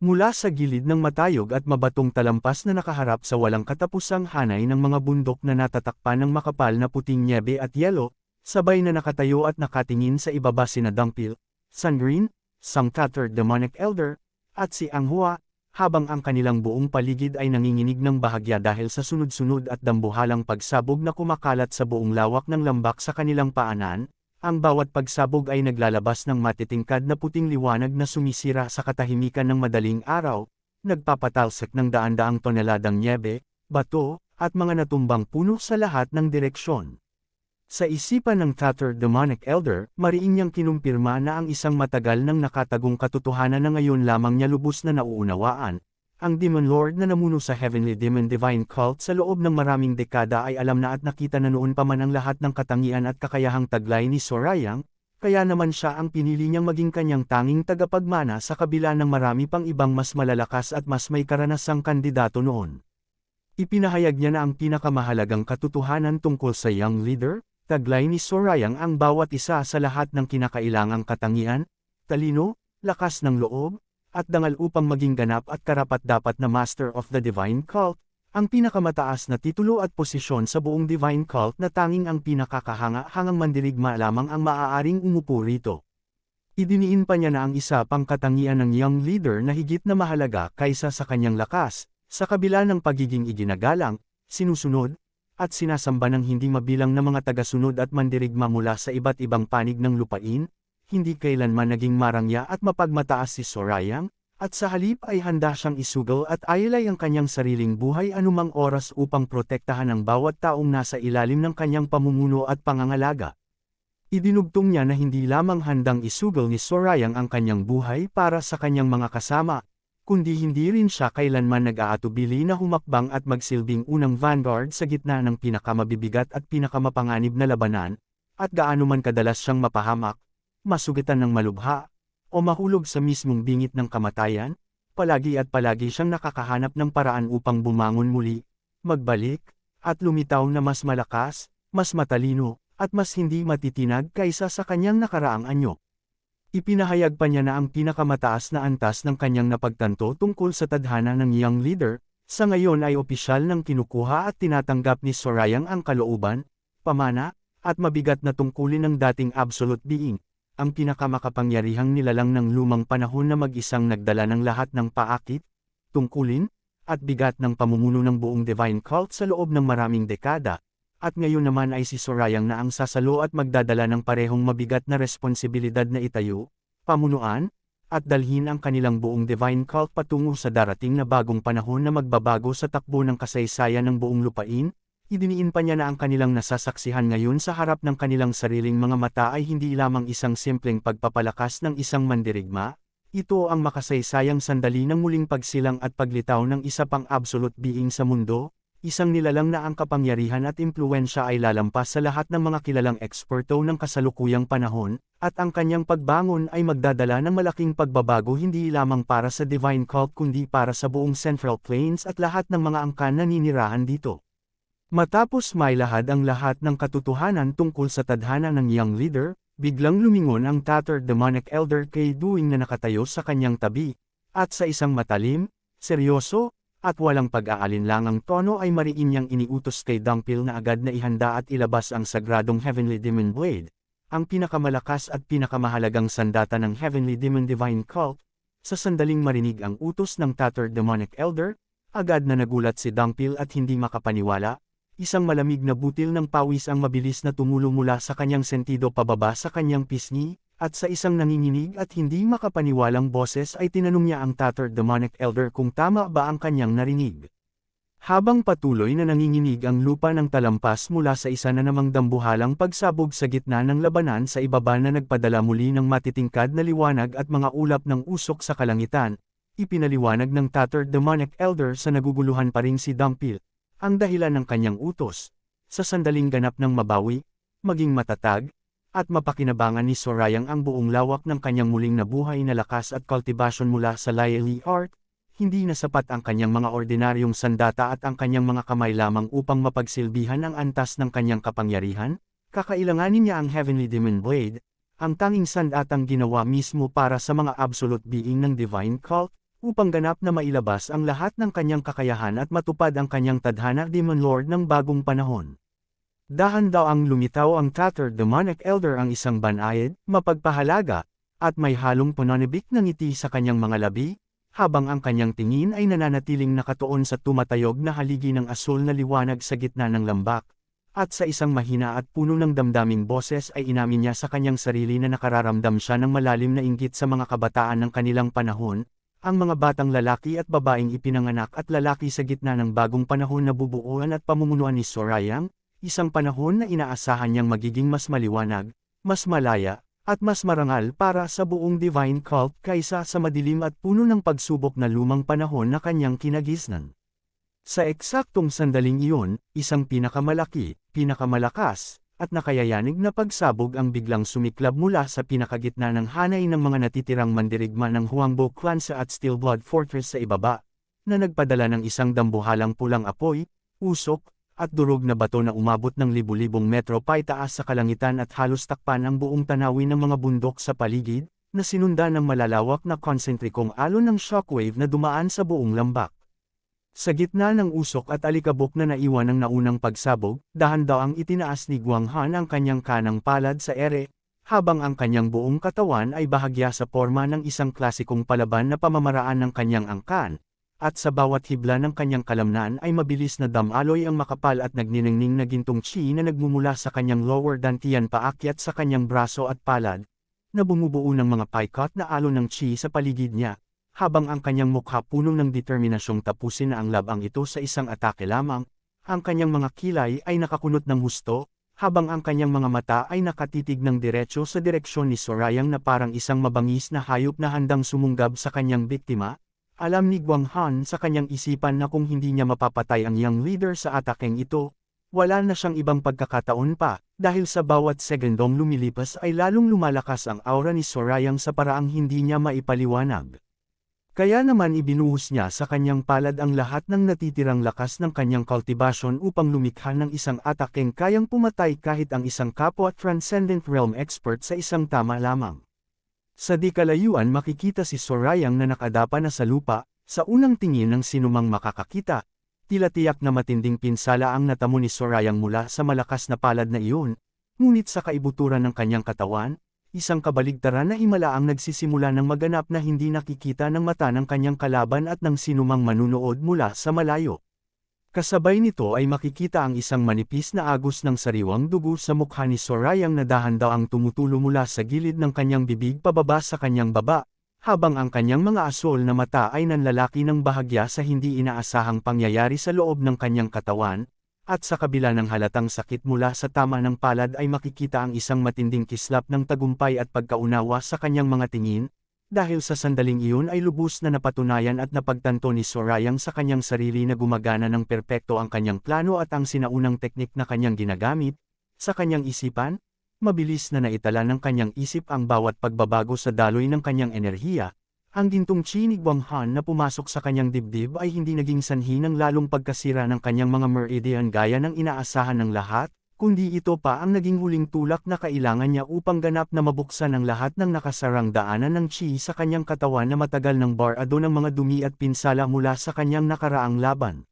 Mula sa gilid ng matayog at mabatong talampas na nakaharap sa walang katapusang hanay ng mga bundok na natatakpan ng makapal na puting nyebe at yelo, sabay na nakatayo at nakatingin sa ibaba sina Dumpil, Sandrine, Sang Tattered Demonic Elder, at si Anghua, habang ang kanilang buong paligid ay nanginginig ng bahagya dahil sa sunod-sunod at dambuhalang pagsabog na kumakalat sa buong lawak ng lambak sa kanilang paanan. Ang bawat pagsabog ay naglalabas ng matitingkad na puting liwanag na sumisira sa katahimikan ng madaling araw, nagpapatalsik ng daan-daang toneladang nyebe, bato, at mga natumbang puno sa lahat ng direksyon. Sa isipan ng Tattered Demonic Elder, mariin niyang kinumpirma na ang isang matagal nang nakatagong katotohanan na ngayon lamang niya lubos na nauunawaan. Ang Demon Lord na namuno sa Heavenly Demon Divine Cult sa loob ng maraming dekada ay alam na at nakita na noon pa man ang lahat ng katangian at kakayahang taglay ni Sorayang, kaya naman siya ang pinili niyang maging kanyang tanging tagapagmana sa kabila ng marami pang ibang mas malalakas at mas may karanasang kandidato noon. Ipinahayag niya na ang pinakamahalagang katotohanan tungkol sa Young Leader, taglay ni Sorayang ang bawat isa sa lahat ng kinakailangang katangian, talino, lakas ng loob, at dangal upang maging ganap at karapat-dapat na Master of the Divine Cult, ang pinakamataas na titulo at posisyon sa buong Divine Cult na tanging ang pinakakahanga-hangang mandirigma lamang ang maaaring umupo rito. Idiniin pa niya na ang isa pang katangian ng Young Leader na higit na mahalaga kaysa sa kanyang lakas, sa kabila ng pagiging iginagalang, sinusunod, at sinasamba ng hindi mabilang na mga tagasunod at mandirigma mula sa iba't ibang panig ng lupain, hindi kailanman naging marangya at mapagmataas si Sorayang, at sa halip ay handa siyang isugal at ayalay ang kanyang sariling buhay anumang oras upang protektahan ang bawat taong nasa ilalim ng kanyang pamumuno at pangangalaga. Idinugtong niya na hindi lamang handang isugal ni Sorayang ang kanyang buhay para sa kanyang mga kasama, kundi hindi rin siya kailanman nag-aatubili na humakbang at magsilbing unang vanguard sa gitna ng pinakamabibigat at pinakamapanganib na labanan, at gaano man kadalas siyang mapahamak, masugitan ng malubha, o mahulog sa mismong bingit ng kamatayan, palagi siyang nakakahanap ng paraan upang bumangon muli, magbalik, at lumitaw na mas malakas, mas matalino, at mas hindi matitinag kaysa sa kanyang nakaraang anyo. Ipinahayag pa niya na ang pinakamataas na antas ng kanyang napagtanto tungkol sa tadhana ng Young Leader, sa ngayon ay opisyal ng kinukuha at tinatanggap ni Sorayang ang kalooban, pamana, at mabigat na tungkulin ng dating Absolute Being, ang pinakamakapangyarihang nilalang ng lumang panahon na mag-isang nagdala ng lahat ng paakit, tungkulin, at bigat ng pamumuno ng buong Divine Cult sa loob ng maraming dekada, at ngayon naman ay si Sorayang na ang sasalo at magdadala ng parehong mabigat na responsibilidad na itayo, pamunuan, at dalhin ang kanilang buong Divine Cult patungo sa darating na bagong panahon na magbabago sa takbo ng kasaysayan ng buong lupain. Idiniin pa niya na ang kanilang nasasaksihan ngayon sa harap ng kanilang sariling mga mata ay hindi lamang isang simpleng pagpapalakas ng isang mandirigma, ito ang makasaysayang sandali ng muling pagsilang at paglitaw ng isa pang Absolute Being sa mundo, isang nilalang na ang kapangyarihan at impluwensya ay lalampas sa lahat ng mga kilalang eksperto ng kasalukuyang panahon, at ang kanyang pagbangon ay magdadala ng malaking pagbabago hindi lamang para sa Divine Cult kundi para sa buong Central Plains at lahat ng mga angkan na ninirahan dito. Matapos mailahad ang lahat ng katotohanan tungkol sa tadhana ng Young Leader, biglang lumingon ang Tattered Demonic Elder kay Duing na nakatayo sa kanyang tabi, at sa isang matalim, seryoso, at walang pag-aalinlangang tono ay mariin niyang iniutos kay Dumpil na agad na ihanda at ilabas ang sagradong Heavenly Demon Blade, ang pinakamalakas at pinakamahalagang sandata ng Heavenly Demon Divine Cult. Sa sandaling marinig ang utos ng Tattered Demonic Elder, agad na nagulat si Dumpil at hindi makapaniwala. Isang malamig na butil ng pawis ang mabilis na tumulo mula sa kanyang sentido pababa sa kanyang pisngi, at sa isang nanginginig at hindi makapaniwalang boses ay tinanong niya ang Tattered Demonic Elder kung tama ba ang kanyang narinig. Habang patuloy na nanginginig ang lupa ng talampas mula sa isa na namang dambuhalang pagsabog sa gitna ng labanan sa ibaba na nagpadala muli ng matitingkad na liwanag at mga ulap ng usok sa kalangitan, ipinaliwanag ng Tattered Demonic Elder sa naguguluhan pa ring si Dumpil ang dahilan ng kanyang utos, sa sandaling ganap ng mabawi, maging matatag, at mapakinabangan ni Sorayang ang buong lawak ng kanyang muling nabuhay na lakas at kultibasyon mula sa Laili Art, hindi na sapat ang kanyang mga ordinaryong sandata at ang kanyang mga kamay lamang upang mapagsilbihan ang antas ng kanyang kapangyarihan, kakailanganin niya ang Heavenly Demon Blade, ang tanging sandatang ginawa mismo para sa mga Absolute Being ng Divine Cult, upang ganap na mailabas ang lahat ng kanyang kakayahan at matupad ang kanyang tadhana Demon Lord ng bagong panahon. Dahan-daang lumitaw ang tattered demonic elder ang isang banayad, mapagpahalaga, at may halong pananibik ng ngiti sa kanyang mga labi, habang ang kanyang tingin ay nananatiling nakatuon sa tumatayog na haligi ng asul na liwanag sa gitna ng lambak, at sa isang mahina at puno ng damdaming boses ay inamin niya sa kanyang sarili na nakararamdam siya ng malalim na inggit sa mga kabataan ng kanilang panahon, ang mga batang lalaki at babaeng ipinanganak at lalaki sa gitna ng bagong panahon na bubuuan at pamumunuan ni Sorayang, isang panahon na inaasahan niyang magiging mas maliwanag, mas malaya, at mas marangal para sa buong divine cult kaysa sa madilim at puno ng pagsubok na lumang panahon na kanyang kinagisnan. Sa eksaktong sandaling iyon, isang pinakamalaki, pinakamalakas, at nakayayanig na pagsabog ang biglang sumiklab mula sa pinakagitna ng hanay ng mga natitirang mandirigma ng Huangbo clan sa at Steelblood Fortress sa ibaba, na nagpadala ng isang dambuhalang pulang apoy, usok, at durog na bato na umabot ng libu-libong metro paitaas sa kalangitan at halos takpan ang buong tanawin ng mga bundok sa paligid, na sinundan ng malalawak na konsentrikong alon ng shockwave na dumaan sa buong lambak. Sa gitna ng usok at alikabok na naiwan ng naunang pagsabog, dahan-daang itinaas ni Guang Han ang kanyang kanang palad sa ere, habang ang kanyang buong katawan ay bahagya sa forma ng isang klasikong palaban na pamamaraan ng kanyang angkan, at sa bawat hibla ng kanyang kalamnan ay mabilis na damaloy ang makapal at nagniningning na gintong chi na nagmumula sa kanyang lower dantian paakyat sa kanyang braso at palad, na bumubuo ng mga paikot na alon ng chi sa paligid niya. Habang ang kanyang mukha punong ng determinasyong tapusin na ang labang ito sa isang atake lamang, ang kanyang mga kilay ay nakakunot ng husto, habang ang kanyang mga mata ay nakatitig ng diretso sa direksyon ni Sorayang na parang isang mabangis na hayop na handang sumunggab sa kanyang biktima. Alam ni Guang Han sa kanyang isipan na kung hindi niya mapapatay ang young leader sa atakeng ito, wala na siyang ibang pagkakataon pa, dahil sa bawat segundong lumilipas ay lalong lumalakas ang aura ni Sorayang sa paraang hindi niya maipaliwanag. Kaya naman ibinuhos niya sa kanyang palad ang lahat ng natitirang lakas ng kanyang kultibasyon upang lumikha ng isang atakeng kayang pumatay kahit ang isang kapwa Transcendent Realm expert sa isang tama lamang. Sa di kalayuan makikita si Sorayang na nakadapa na sa lupa, sa unang tingin ng sinumang makakakita, tila tiyak na matinding pinsala ang natamo ni Sorayang mula sa malakas na palad na iyon, ngunit sa kaibuturan ng kanyang katawan, isang kabaligtaran na himala ang nagsisimula ng maganap na hindi nakikita ng mata ng kanyang kalaban at ng sinumang manunood mula sa malayo. Kasabay nito ay makikita ang isang manipis na agos ng sariwang dugo sa mukha ni Sorayang na dahan-daang tumutulo mula sa gilid ng kanyang bibig pababa sa kanyang baba, habang ang kanyang mga asol na mata ay nanlalaki ng bahagya sa hindi inaasahang pangyayari sa loob ng kanyang katawan. At sa kabila ng halatang sakit mula sa tama ng palad ay makikita ang isang matinding kislap ng tagumpay at pagkaunawa sa kanyang mga tingin, dahil sa sandaling iyon ay lubos na napatunayan at napagtanto ni Sorayang sa kanyang sarili na gumagana ng perpekto ang kanyang plano at ang sinaunang teknik na kanyang ginagamit. Sa kanyang isipan, mabilis na naitala ng kanyang isip ang bawat pagbabago sa daloy ng kanyang enerhiya. Ang gintong chi ni Guang Han na pumasok sa kanyang dibdib ay hindi naging sanhi ng lalong pagkasira ng kanyang mga meridian gaya ng inaasahan ng lahat, kundi ito pa ang naging huling tulak na kailangan niya upang ganap na mabuksan ang lahat ng nakasarang daanan ng chi sa kanyang katawan na matagal ng barado ng mga dumi at pinsala mula sa kanyang nakaraang laban.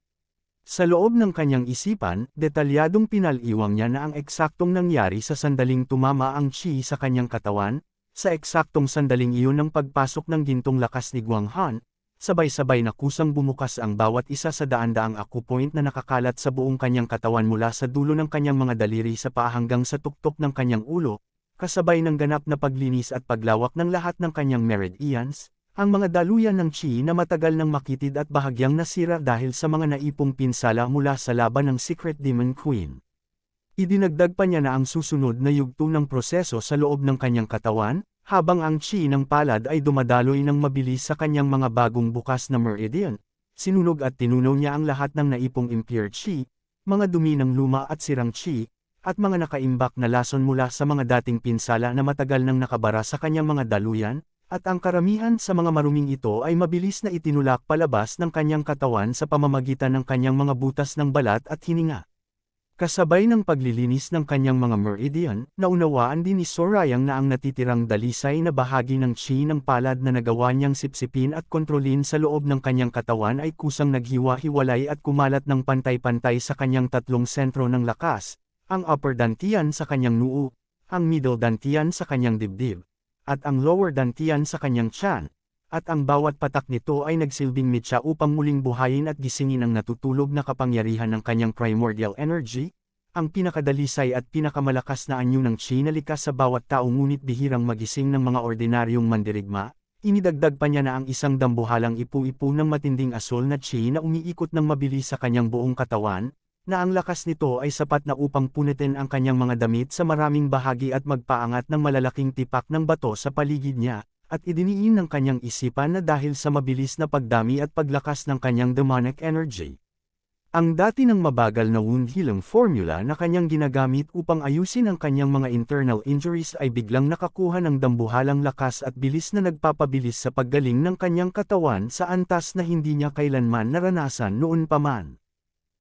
Sa loob ng kanyang isipan, detalyadong pinaliwang niya na ang eksaktong nangyari sa sandaling tumama ang chi sa kanyang katawan. Sa eksaktong sandaling iyon ng pagpasok ng gintong lakas ni Guang Han, sabay-sabay na kusang bumukas ang bawat isa sa daan-daang acupoint na nakakalat sa buong kanyang katawan mula sa dulo ng kanyang mga daliri sa paa hanggang sa tuktok ng kanyang ulo, kasabay ng ganap na paglinis at paglawak ng lahat ng kanyang meridians, ang mga daluyan ng chi na matagal nang makitid at bahagyang nasira dahil sa mga naipong pinsala mula sa laban ng Secret Demon Queen. Idinagdag pa niya na ang susunod na yugto ng proseso sa loob ng kanyang katawan, habang ang chi ng palad ay dumadaloy ng mabilis sa kanyang mga bagong bukas na meridian. Sinunog at tinunaw niya ang lahat ng naipong impure chi, mga dumi ng luma at sirang chi, at mga nakaimbak na lason mula sa mga dating pinsala na matagal nang nakabara sa kanyang mga daluyan, at ang karamihan sa mga maruming ito ay mabilis na itinulak palabas ng kanyang katawan sa pamamagitan ng kanyang mga butas ng balat at hininga. Kasabay ng paglilinis ng kanyang mga meridian, naunawaan din ni Sorayang na ang natitirang dalisay na bahagi ng chi ng palad na nagawa niyang sipsipin at kontrolin sa loob ng kanyang katawan ay kusang naghiwa-hiwalay at kumalat ng pantay-pantay sa kanyang tatlong sentro ng lakas, ang upper dantian sa kanyang noo, ang middle dantian sa kanyang dibdib, at ang lower dantian sa kanyang tiyan. At ang bawat patak nito ay nagsilbing mitya upang muling buhayin at gisingin ang natutulog na kapangyarihan ng kanyang primordial energy, ang pinakadalisay at pinakamalakas na anyo ng chi na likas sa bawat tao ngunit bihirang magising ng mga ordinaryong mandirigma. Inidagdag pa niya na ang isang dambuhalang ipu-ipu ng matinding asol na chi na umiikot ng mabilis sa kanyang buong katawan, na ang lakas nito ay sapat na upang punitin ang kanyang mga damit sa maraming bahagi at magpaangat ng malalaking tipak ng bato sa paligid niya. At idiniin ng kanyang isipan na dahil sa mabilis na pagdami at paglakas ng kanyang demonic energy. Ang dati ng mabagal na wound healing formula na kanyang ginagamit upang ayusin ang kanyang mga internal injuries ay biglang nakakuha ng dambuhalang lakas at bilis na nagpapabilis sa paggaling ng kanyang katawan sa antas na hindi niya kailanman naranasan noon pa man.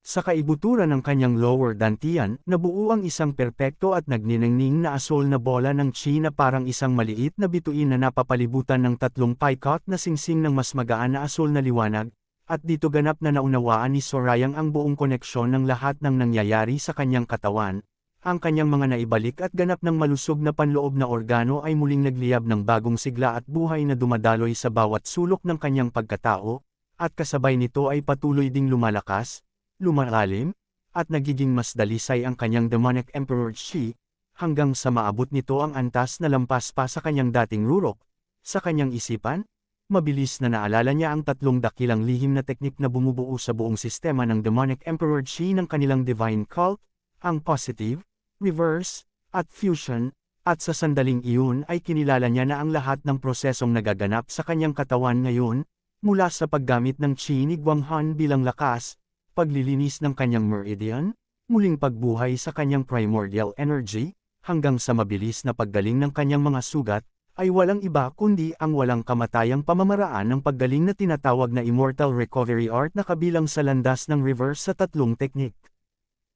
Sa kaibuturan ng kanyang lower dantian, nabuo ang isang perpekto at nagniningning na asol na bola ng chi na parang isang maliit na bituin na napapalibutan ng tatlong paikot na singsing ng mas magaan na asol na liwanag, at dito ganap na naunawaan ni Sorayang ang buong koneksyon ng lahat ng nangyayari sa kanyang katawan. Ang kanyang mga naibalik at ganap ng malusog na panloob na organo ay muling nagliyab ng bagong sigla at buhay na dumadaloy sa bawat sulok ng kanyang pagkatao, at kasabay nito ay patuloy ding lumalakas, lumalalim, at nagiging mas dalisay ang kanyang demonic emperor chi, hanggang sa maabot nito ang antas na lampas pa sa kanyang dating rurok. Sa kanyang isipan, mabilis na naalala niya ang tatlong dakilang lihim na teknik na bumubuo sa buong sistema ng demonic emperor chi ng kanilang divine cult, ang positive, reverse, at fusion, at sa sandaling iyon ay kinilala niya na ang lahat ng prosesong nagaganap sa kanyang katawan ngayon, mula sa paggamit ng chi ni Guanghan bilang lakas, paglilinis ng kanyang meridian, muling pagbuhay sa kanyang primordial energy, hanggang sa mabilis na paggaling ng kanyang mga sugat, ay walang iba kundi ang walang kamatayang pamamaraan ng paggaling na tinatawag na Immortal Recovery Art na kabilang sa landas ng reverse sa tatlong teknik.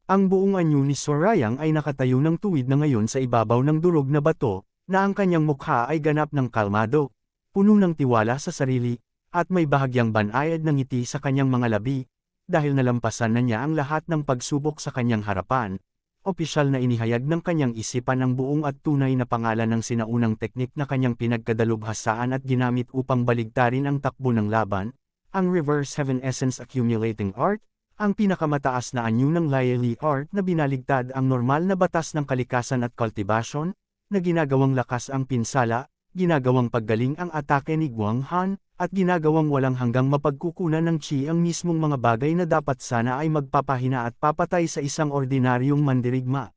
Ang buong anyo ni Sorayang ay nakatayo ng tuwid na ngayon sa ibabaw ng durog na bato, na ang kanyang mukha ay ganap ng kalmado, puno ng tiwala sa sarili, at may bahagyang banayad ng ngiti sa kanyang mga labi, dahil nalampasan na niya ang lahat ng pagsubok sa kanyang harapan. Opisyal na inihayag ng kanyang isipan ang buong at tunay na pangalan ng sinaunang teknik na kanyang pinagkadalubhasaan at ginamit upang baligtarin ang takbo ng laban, ang Reverse Heaven Essence Accumulating Art, ang pinakamataas na anyo ng Laili Art na binaligtad ang normal na batas ng kalikasan at cultivation, na ginagawang lakas ang pinsala, ginagawang paggaling ang atake ni Guanghan, at ginagawang walang hanggang mapagkukunan ng chi ang mismong mga bagay na dapat sana ay magpapahina at papatay sa isang ordinaryong mandirigma.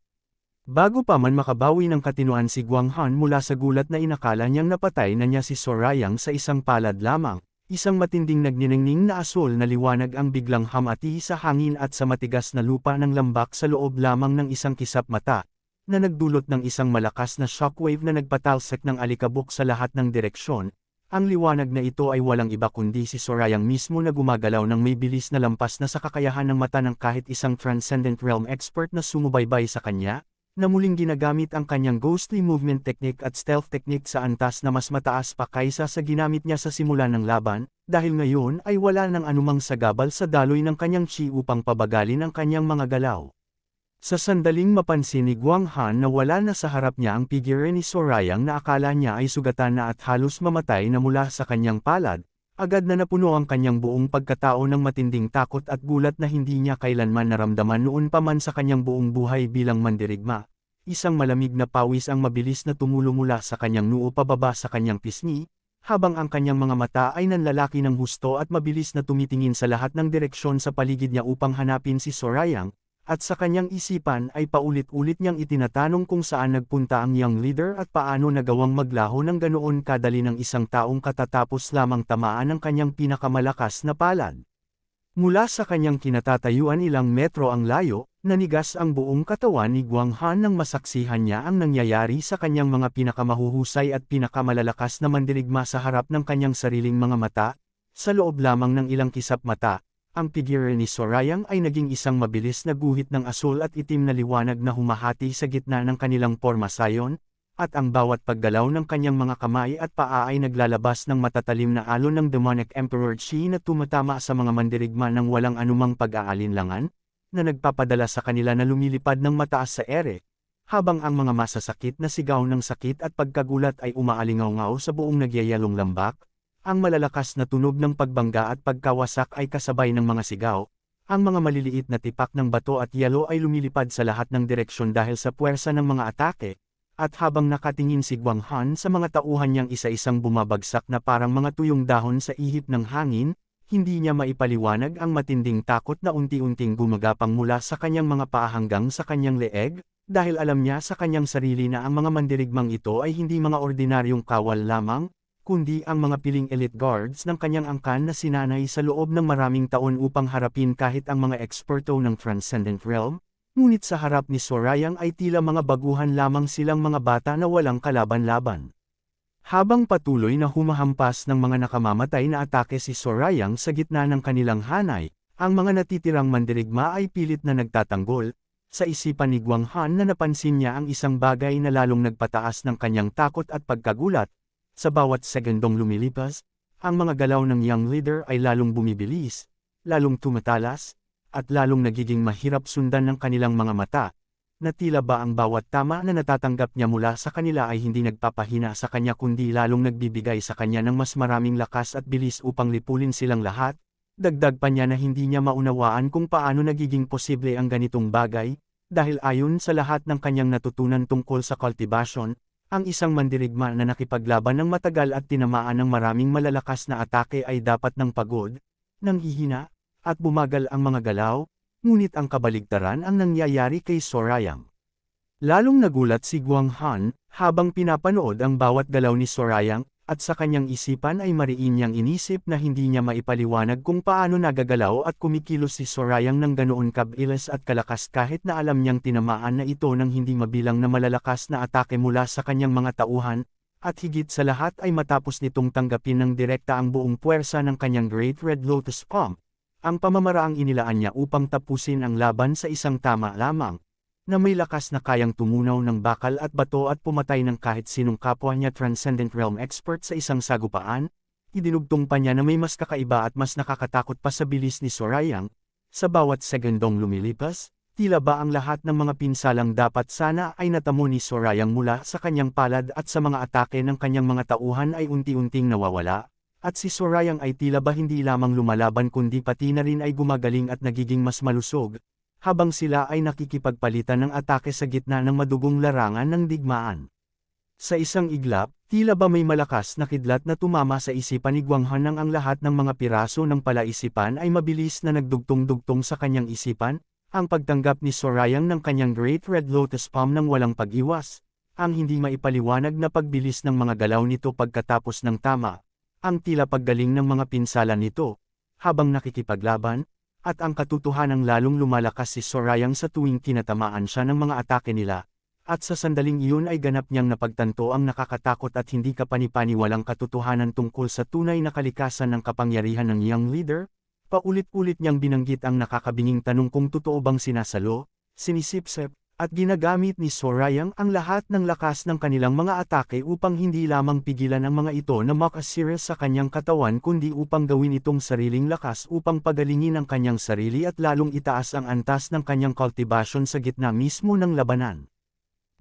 Bago pa man makabawi ng katinuan si Guanghan mula sa gulat na inakala niyang napatay na niya si Sorayang sa isang palad lamang, isang matinding nagniningning na asol na liwanag ang biglang hamati sa hangin at sa matigas na lupa ng lambak sa loob lamang ng isang kisap mata, na nagdulot ng isang malakas na shockwave na nagpatalsik ng alikabok sa lahat ng direksyon. Ang liwanag na ito ay walang iba kundi si Sorayang mismo na gumagalaw ng may bilis na lampas na sa kakayahan ng mata ng kahit isang transcendent realm expert na sumubaybay sa kanya, na muling ginagamit ang kanyang ghostly movement technique at stealth technique sa antas na mas mataas pa kaysa sa ginamit niya sa simula ng laban, dahil ngayon ay wala nang anumang sagabal sa daloy ng kanyang chi upang pabagalin ang kanyang mga galaw. Sa sandaling mapansin ni Guanghan na wala na sa harap niya ang figure ni Sorayang na akala niya ay sugatan na at halos mamatay na mula sa kanyang palad, agad na napuno ang kanyang buong pagkatao ng matinding takot at gulat na hindi niya kailanman naramdaman noon pa man sa kanyang buong buhay bilang mandirigma. Isang malamig na pawis ang mabilis na tumulo mula sa kanyang noo pababa sa kanyang pisngi, habang ang kanyang mga mata ay nanlalaki ng husto at mabilis na tumitingin sa lahat ng direksyon sa paligid niya upang hanapin si Sorayang. At sa kanyang isipan ay paulit-ulit niyang itinatanong kung saan nagpunta ang young leader at paano nagawang maglaho ng ganoon kadali ng isang taong katatapos lamang tamaan ng kanyang pinakamalakas na palad. Mula sa kanyang kinatatayuan ilang metro ang layo, nanigas ang buong katawan ni Guanghan nang masaksihan niya ang nangyayari sa kanyang mga pinakamahuhusay at pinakamalalakas na mandirigma sa harap ng kanyang sariling mga mata, sa loob lamang ng ilang kisap mata. Ang figure ni Sorayang ay naging isang mabilis na guhit ng asul at itim na liwanag na humahati sa gitna ng kanilang pormasayon, at ang bawat paggalaw ng kanyang mga kamay at paa ay naglalabas ng matatalim na alon ng demonic Emperor Qi na tumatama sa mga mandirigma ng walang anumang pag-aalinlangan, na nagpapadala sa kanila na lumilipad ng mataas sa ere, habang ang mga masasakit na sigaw ng sakit at pagkagulat ay umaalingaw-ngaw sa buong nagyayalong lambak. Ang malalakas na tunog ng pagbangga at pagkawasak ay kasabay ng mga sigaw. Ang mga maliliit na tipak ng bato at yelo ay lumilipad sa lahat ng direksyon dahil sa puwersa ng mga atake, at habang nakatingin si Guang Han sa mga tauhan niyang isa-isang bumabagsak na parang mga tuyong dahon sa ihip ng hangin, hindi niya maipaliwanag ang matinding takot na unti-unting gumagapang mula sa kanyang mga paa hanggang sa kanyang leeg, dahil alam niya sa kanyang sarili na ang mga mandirigmang ito ay hindi mga ordinaryong kawal lamang, kundi ang mga piling elite guards ng kanyang angkan na sinanay sa loob ng maraming taon upang harapin kahit ang mga eksperto ng Transcendent Realm, ngunit sa harap ni Sorayang ay tila mga baguhan lamang silang mga bata na walang kalaban-laban. Habang patuloy na humahampas ng mga nakamamatay na atake si Sorayang sa gitna ng kanilang hanay, ang mga natitirang mandirigma ay pilit na nagtatanggol. Sa isipan ni Guang Han na napansin niya ang isang bagay na lalong nagpataas ng kanyang takot at pagkagulat. Sa bawat segundong lumilipas, ang mga galaw ng young leader ay lalong bumibilis, lalong tumatalas, at lalong nagiging mahirap sundan ng kanilang mga mata, na tila ba ang bawat tama na natatanggap niya mula sa kanila ay hindi nagpapahina sa kanya kundi lalong nagbibigay sa kanya ng mas maraming lakas at bilis upang lipulin silang lahat. Dagdag pa niya na hindi niya maunawaan kung paano nagiging posible ang ganitong bagay, dahil ayon sa lahat ng kanyang natutunan tungkol sa cultivation, ang isang mandirigma na nakipaglaban ng matagal at tinamaan ng maraming malalakas na atake ay dapat ng pagod, nanghihina, at bumagal ang mga galaw, ngunit ang kabaligtaran ang nangyayari kay Sorayang. Lalong nagulat si Guang Han, habang pinapanood ang bawat galaw ni Sorayang, at sa kanyang isipan ay mariin niyang inisip na hindi niya maipaliwanag kung paano nagagalaw at kumikilos si Sorayang ng ganoon kabilis at kalakas kahit na alam niyang tinamaan na ito ng hindi mabilang na malalakas na atake mula sa kanyang mga tauhan, at higit sa lahat ay matapos nitong tanggapin ng direkta ang buong puwersa ng kanyang Great Red Lotus Palm, ang pamamaraang inilaan niya upang tapusin ang laban sa isang tama lamang, na may lakas na kayang tumunaw ng bakal at bato at pumatay ng kahit sinong kapwa niya Transcendent Realm expert sa isang sagupaan, idinugtong pa niya na may mas kakaiba at mas nakakatakot pa sa bilis ni Sorayang. Sa bawat segundong lumilipas, tila ba ang lahat ng mga pinsalang dapat sana ay natamo ni Sorayang mula sa kanyang palad at sa mga atake ng kanyang mga tauhan ay unti-unting nawawala, at si Sorayang ay tila ba hindi lamang lumalaban kundi pati na rin ay gumagaling at nagiging mas malusog, habang sila ay nakikipagpalitan ng atake sa gitna ng madugong larangan ng digmaan. Sa isang iglap, tila ba may malakas na kidlat na tumama sa isipan ni Guang Han nang ang lahat ng mga piraso ng palaisipan ay mabilis na nagdugtong-dugtong sa kanyang isipan, ang pagtanggap ni Sorayang ng kanyang Great Red Lotus Palm ng walang pag-iwas, ang hindi maipaliwanag na pagbilis ng mga galaw nito pagkatapos ng tama, ang tila paggaling ng mga pinsala nito, habang nakikipaglaban, at ang katotohanang lalong lumalakas si Sorayang sa tuwing tinatamaan siya ng mga atake nila, at sa sandaling iyon ay ganap niyang napagtanto ang nakakatakot at hindi kapani-paniwalang katotohanan tungkol sa tunay na kalikasan ng kapangyarihan ng young leader. Paulit-ulit niyang binanggit ang nakakabinging tanong kung totoo bang sinasalo, sinisipsep, at ginagamit ni Sorayang ang lahat ng lakas ng kanilang mga atake upang hindi lamang pigilan ang mga ito na makasira sa kanyang katawan kundi upang gawin itong sariling lakas upang pagalingin ang kanyang sarili at lalong itaas ang antas ng kanyang cultivation sa gitna mismo ng labanan.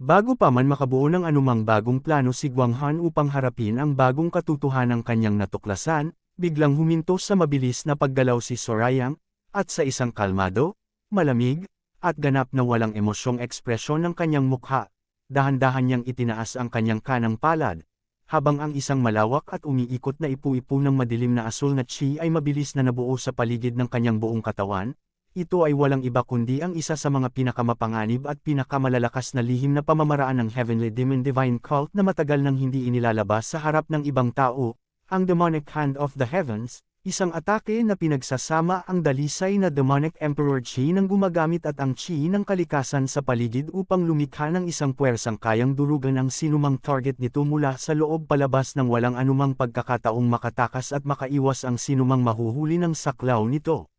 Bago pa man makabuo ng anumang bagong plano si Guang Han upang harapin ang bagong katotohanang kanyang natuklasan, biglang huminto sa mabilis na paggalaw si Sorayang, at sa isang kalmado, malamig, at ganap na walang emosyong ekspresyon ng kanyang mukha, dahan-dahan niyang itinaas ang kanyang kanang palad, habang ang isang malawak at umiikot na ipu-ipu ng madilim na asul na chi ay mabilis na nabuo sa paligid ng kanyang buong katawan. Ito ay walang iba kundi ang isa sa mga pinakamapanganib at pinakamalalakas na lihim na pamamaraan ng Heavenly Demon Divine Cult na matagal nang hindi inilalabas sa harap ng ibang tao, ang Demonic Hand of the Heavens. Isang atake na pinagsasama ang dalisay na Demonic Emperor Qi nang gumagamit at ang Qi ng kalikasan sa paligid upang lumikha ng isang puwersang kayang durugan ang sinumang target nito mula sa loob palabas ng walang anumang pagkakataong makatakas at makaiwas ang sinumang mahuhuli ng saklaw nito.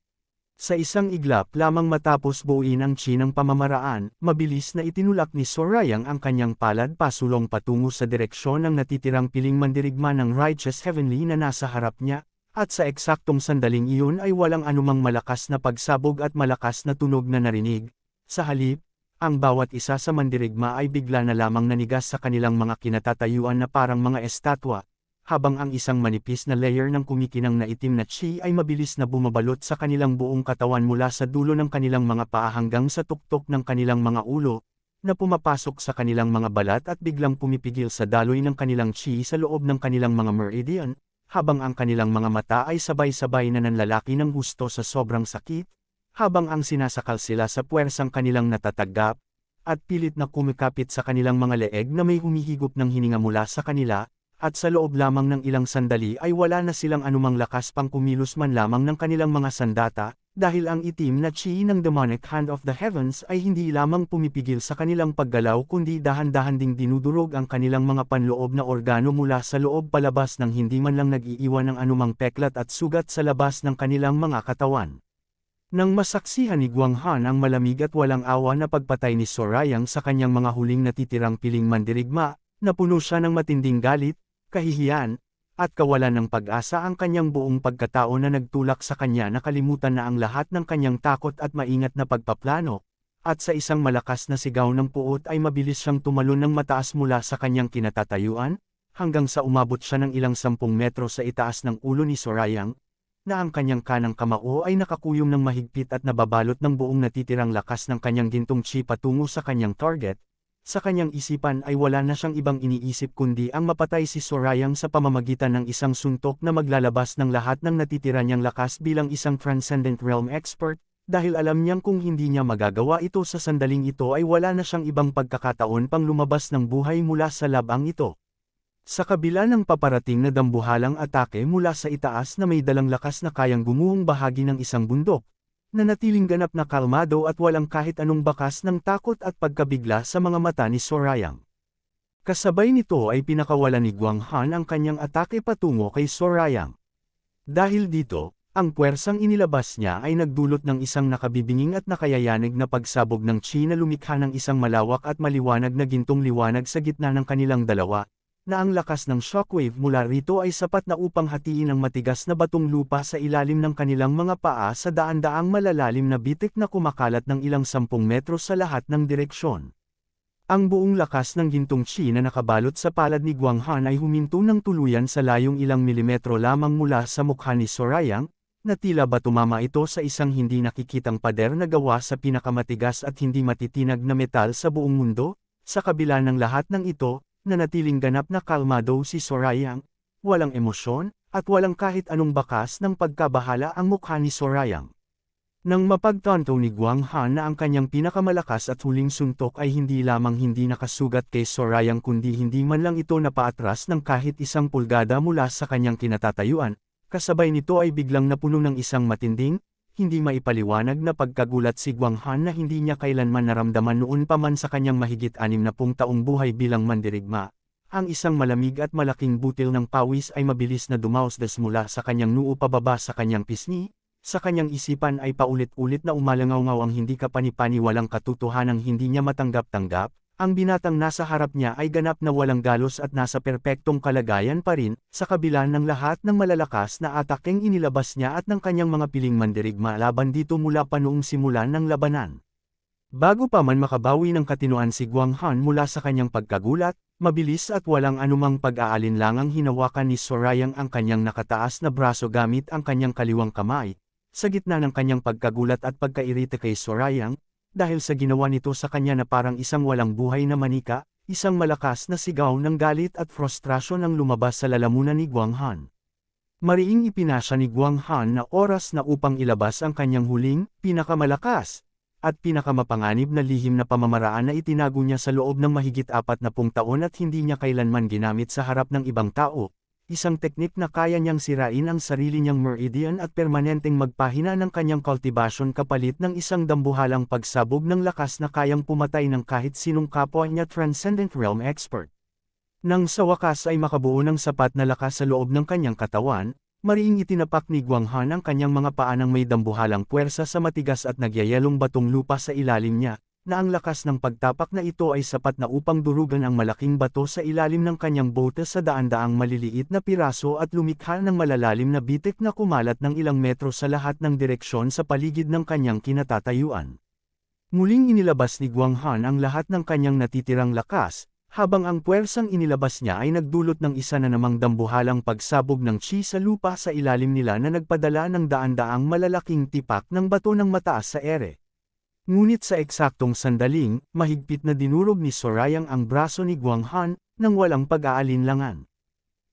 Sa isang iglap lamang matapos buuin ang chi ng pamamaraan, mabilis na itinulak ni Sorayang ang kanyang palad pasulong patungo sa direksyon ng natitirang piling mandirigma ng Righteous Heavenly na nasa harap niya, at sa eksaktong sandaling iyon ay walang anumang malakas na pagsabog at malakas na tunog na narinig. Sa halip, ang bawat isa sa mandirigma ay bigla na lamang nanigas sa kanilang mga kinatatayuan na parang mga estatwa, habang ang isang manipis na layer ng kumikinang na itim na chi ay mabilis na bumabalot sa kanilang buong katawan mula sa dulo ng kanilang mga paa hanggang sa tuktok ng kanilang mga ulo, na pumapasok sa kanilang mga balat at biglang pumipigil sa daloy ng kanilang chi sa loob ng kanilang mga meridian, habang ang kanilang mga mata ay sabay-sabay na nanlalaki ng husto sa sobrang sakit, habang ang sinasakal sila sa puwersang kanilang natatagap, at pilit na kumikapit sa kanilang mga leeg na may humihigop ng hininga mula sa kanila, at sa loob lamang ng ilang sandali ay wala na silang anumang lakas pang kumilos man lamang ng kanilang mga sandata, dahil ang itim na chi ng demonic hand of the heavens ay hindi lamang pumipigil sa kanilang paggalaw kundi dahan-dahan ding dinudurog ang kanilang mga panloob na organo mula sa loob palabas nang hindi man lang nag-iiwan ng anumang peklat at sugat sa labas ng kanilang mga katawan. Nang masaksihan ni Guang Han ang malamig at walang awa na pagpatay ni Sorayang sa kanyang mga huling natitirang piling mandirigma, napuno siya ng matinding galit, kahihiyan, at kawalan ng pag-asa ang kanyang buong pagkatao na nagtulak sa kanya na kalimutan na ang lahat ng kanyang takot at maingat na pagpaplano, at sa isang malakas na sigaw ng puot ay mabilis siyang tumalon ng mataas mula sa kanyang kinatatayuan, hanggang sa umabot siya ng ilang 10 metro sa itaas ng ulo ni Sorayang, na ang kanyang kanang kamao ay nakakuyom ng mahigpit at nababalot ng buong natitirang lakas ng kanyang gintong chi patungo sa kanyang target. Sa kanyang isipan ay wala na siyang ibang iniisip kundi ang mapatay si Sorayang sa pamamagitan ng isang suntok na maglalabas ng lahat ng natitira niyang lakas bilang isang Transcendent Realm expert, dahil alam niyang kung hindi niya magagawa ito sa sandaling ito ay wala na siyang ibang pagkakataon pang lumabas ng buhay mula sa labang ito. Sa kabila ng paparating na dambuhalang atake mula sa itaas na may dalang lakas na kayang gumuhong bahagi ng isang bundok, nanatiling ganap na kalmado at walang kahit anong bakas ng takot at pagkabigla sa mga mata ni Sorayang. Kasabay nito ay pinakawalan ni Guang Han ang kanyang atake patungo kay Sorayang. Dahil dito, ang puwersang inilabas niya ay nagdulot ng isang nakabibinging at nakayayanig na pagsabog ng chi na lumikha ng isang malawak at maliwanag na gintong liwanag sa gitna ng kanilang dalawa, na ang lakas ng shockwave mula rito ay sapat na upang hatiin ang matigas na batong lupa sa ilalim ng kanilang mga paa sa daan-daang malalalim na bitik na kumakalat ng ilang 10 metro sa lahat ng direksyon. Ang buong lakas ng gintong chi na nakabalot sa palad ni Guang Han ay huminto ng tuluyan sa layong ilang milimetro lamang mula sa mukha ni Sorayang, na tila ba tumama ito sa isang hindi nakikitang pader na gawa sa pinakamatigas at hindi matitinag na metal sa buong mundo. Sa kabila ng lahat ng ito, nanatiling ganap na kalmado si Sorayang, walang emosyon, at walang kahit anong bakas ng pagkabahala ang mukha ni Sorayang. Nang mapagtanto ni Guang Han na ang kanyang pinakamalakas at huling suntok ay hindi lamang hindi nakasugat kay Sorayang kundi hindi man lang ito napaatras ng kahit 1 pulgada mula sa kanyang kinatatayuan, kasabay nito ay biglang napuno ng isang matinding, hindi maipaliwanag na pagkagulat si Guang Han na hindi niya kailanman naramdaman noon pa man sa kanyang mahigit 60 taong buhay bilang mandirigma. Ang isang malamig at malaking butil ng pawis ay mabilis na dumausdas mula sa kanyang noo pababa sa kanyang pisngi. Sa kanyang isipan ay paulit-ulit na umalangaw-ngaw ang hindi kapani-paniwalang katotohanang hindi niya matanggap-tanggap. Ang binatang nasa harap niya ay ganap na walang galos at nasa perpektong kalagayan pa rin, sa kabila ng lahat ng malalakas na atakeng inilabas niya at ng kanyang mga piling mandirigma laban dito mula pa noong simulan ng labanan. Bago pa man makabawi ng katinoan si Guang Han mula sa kanyang pagkagulat, mabilis at walang anumang pag-aalinlangang hinawakan ni Sorayang ang kanyang nakataas na braso gamit ang kanyang kaliwang kamay. Sa gitna ng kanyang pagkagulat at pagkairita kay Sorayang, dahil sa ginawa nito sa kanya na parang isang walang buhay na manika, isang malakas na sigaw ng galit at frustrasyon ang lumabas sa lalamunan ni Guang Han. Mariing ipinasya ni Guang Han na oras na upang ilabas ang kanyang huling, pinakamalakas, at pinakamapanganib na lihim na pamamaraan na itinago niya sa loob ng mahigit 40 taon at hindi niya kailanman ginamit sa harap ng ibang tao. Isang teknik na kaya niyang sirain ang sarili niyang meridian at permanenteng magpahina ng kanyang cultivation kapalit ng isang dambuhalang pagsabog ng lakas na kayang pumatay ng kahit sinong kapwa niya Transcendent Realm expert. Nang sa wakas ay makabuo ng sapat na lakas sa loob ng kanyang katawan, Mariing itinapak ni Guanghan ang kanyang mga paa ng may dambuhalang puwersa sa matigas at nagyayelong batong lupa sa ilalim niya, na ang lakas ng pagtapak na ito ay sapat na upang durugan ang malaking bato sa ilalim ng kanyang bote sa daan-daang maliliit na piraso at lumikha ng malalalim na bitik na kumalat ng ilang metro sa lahat ng direksyon sa paligid ng kanyang kinatatayuan. Muling inilabas ni Guanghan ang lahat ng kanyang natitirang lakas, habang ang puwersang inilabas niya ay nagdulot ng isa na namang dambuhalang pagsabog ng chi sa lupa sa ilalim nila na nagpadala ng daan-daang malalaking tipak ng bato ng mataas sa ere. Ngunit sa eksaktong sandaling, mahigpit na dinurog ni Sorayang ang braso ni Guanghan, nang walang pag-aalinlangan.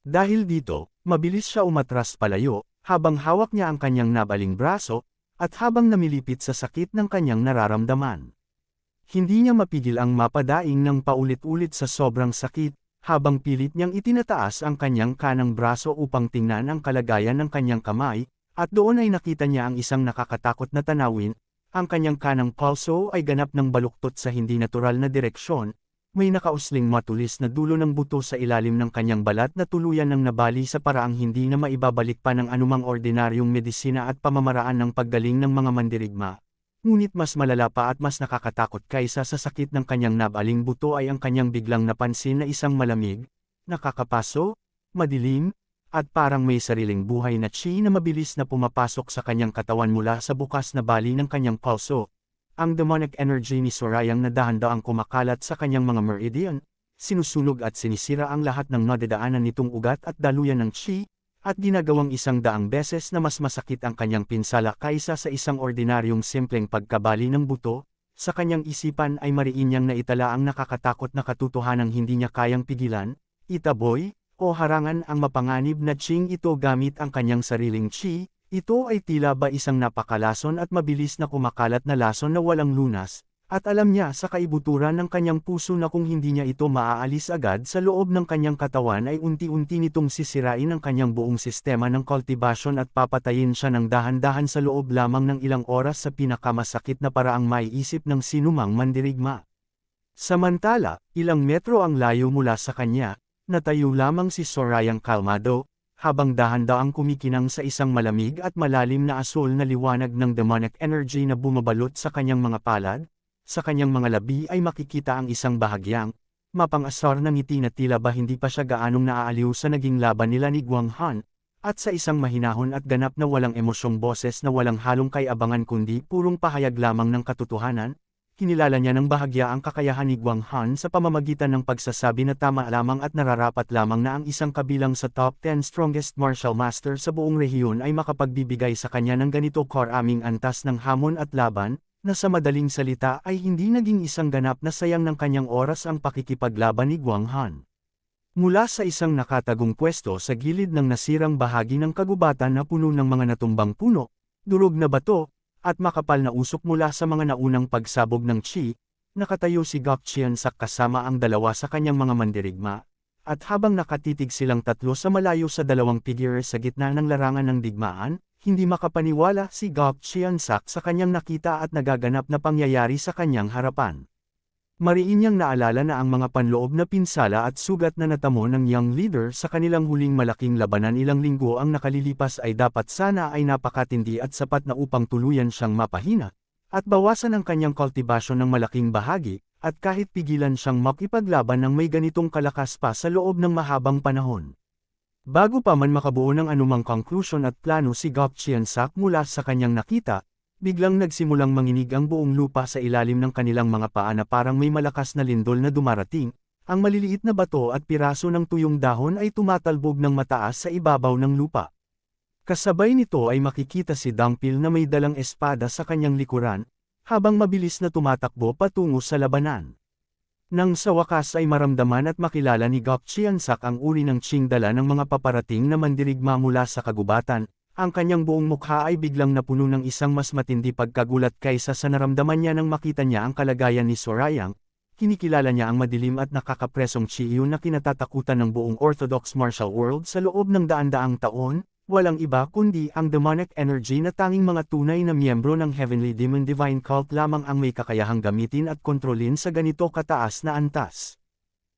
Dahil dito, mabilis siya umatras palayo, habang hawak niya ang kanyang nabaling braso, at habang namilipit sa sakit ng kanyang nararamdaman. Hindi niya mapigil ang mapadaing ng paulit-ulit sa sobrang sakit, habang pilit niyang itinataas ang kanyang kanang braso upang tingnan ang kalagayan ng kanyang kamay, at doon ay nakita niya ang isang nakakatakot na tanawin. Ang kanyang kanang pulso ay ganap ng baluktot sa hindi natural na direksyon, may nakausling matulis na dulo ng buto sa ilalim ng kanyang balat na tuluyan ng nabali sa paraang hindi na maibabalik pa ng anumang ordinaryong medisina at pamamaraan ng paggaling ng mga mandirigma. Ngunit mas malala pa at mas nakakatakot kaysa sa sakit ng kanyang nabaling buto ay ang kanyang biglang napansin na isang malamig, nakakapaso, madilim, at parang may sariling buhay na chi na mabilis na pumapasok sa kanyang katawan mula sa bukas na bali ng kanyang pulso. Ang demonic energy ni Sorayang na dahan-daang kumakalat sa kanyang mga meridian, sinusunog at sinisira ang lahat ng nadadaanan nitong ugat at daluyan ng chi, at ginagawang 100 beses na mas masakit ang kanyang pinsala kaysa sa isang ordinaryong simpleng pagkabali ng buto. Sa kanyang isipan ay mariin niyang naitala ang nakakatakot na katotohanang hindi niya kayang pigilan, itaboy, o harangan ang mapanganib na ching ito gamit ang kanyang sariling chi. Ito ay tila ba isang napakalason at mabilis na kumakalat na lason na walang lunas, at alam niya sa kaibuturan ng kanyang puso na kung hindi niya ito maaalis agad sa loob ng kanyang katawan ay unti-unti nitong sisirain ang kanyang buong sistema ng kultibasyon at papatayin siya ng dahan-dahan sa loob lamang ng ilang oras sa pinakamasakit na paraang maiisip ng sinumang mandirigma. Samantala, ilang metro ang layo mula sa kanya, natayo lamang si Sorayang kalmado, habang dahan-daang kumikinang sa isang malamig at malalim na asul na liwanag ng demonic energy na bumabalot sa kanyang mga palad. Sa kanyang mga labi ay makikita ang isang bahagyang, mapang-asar na ngiti na tila ba hindi pa siya gaanong naaaliw sa naging laban nila ni Guanghan, at sa isang mahinahon at ganap na walang emosyong boses na walang halong kay-abangan kundi purong pahayag lamang ng katotohanan. Kinilala niya ng bahagya ang kakayahan ni Guanghan sa pamamagitan ng pagsasabi na tama lamang at nararapat lamang na ang isang kabilang sa top 10 strongest martial master sa buong rehiyon ay makapagbibigay sa kanya ng ganito karaming antas ng hamon at laban, na sa madaling salita ay hindi naging isang ganap na sayang ng kanyang oras ang pakikipaglaban ni Guanghan. Mula sa isang nakatagong pwesto sa gilid ng nasirang bahagi ng kagubatan na puno ng mga natumbang puno, durog na bato, at makapal na usok mula sa mga naunang pagsabog ng chi, nakatayo si Gok Qiansak kasama ang dalawa sa kanyang mga mandirigma, at habang nakatitig silang tatlo sa malayo sa dalawang figure sa gitna ng larangan ng digmaan, hindi makapaniwala si Gok Qiansak sa kanyang nakita at nagaganap na pangyayari sa kanyang harapan. Mariin niyang naalala na ang mga panloob na pinsala at sugat na natamo ng young leader sa kanilang huling malaking labanan ilang linggo ang nakalilipas ay dapat sana ay napakatindi at sapat na upang tuluyan siyang mapahina, at bawasan ang kanyang kultibasyon ng malaking bahagi, at kahit pigilan siyang makipaglaban ng may ganitong kalakas pa sa loob ng mahabang panahon. Bago pa man makabuo ng anumang conclusion at plano si Gok Qiansak mula sa kanyang nakita, biglang nagsimulang manginig ang buong lupa sa ilalim ng kanilang mga paa na parang may malakas na lindol na dumarating. Ang maliliit na bato at piraso ng tuyong dahon ay tumatalbog ng mataas sa ibabaw ng lupa. Kasabay nito ay makikita si Dangpil na may dalang espada sa kanyang likuran, habang mabilis na tumatakbo patungo sa labanan. Nang sa wakas ay maramdaman at makilala ni Gok Qiansak ang uri ng ching dala ng mga paparating na mandirigma mula sa kagubatan, ang kanyang buong mukha ay biglang napuno ng isang mas matindi pagkagulat kaysa sa naramdaman niya nang makita niya ang kalagayan ni Sorayang. Kinikilala niya ang madilim at nakakapresong chiyo na kinatatakutan ng buong Orthodox martial world sa loob ng daan-daang taon, walang iba kundi ang demonic energy na tanging mga tunay na miyembro ng Heavenly Demon Divine Cult lamang ang may kakayahang gamitin at kontrolin sa ganito kataas na antas.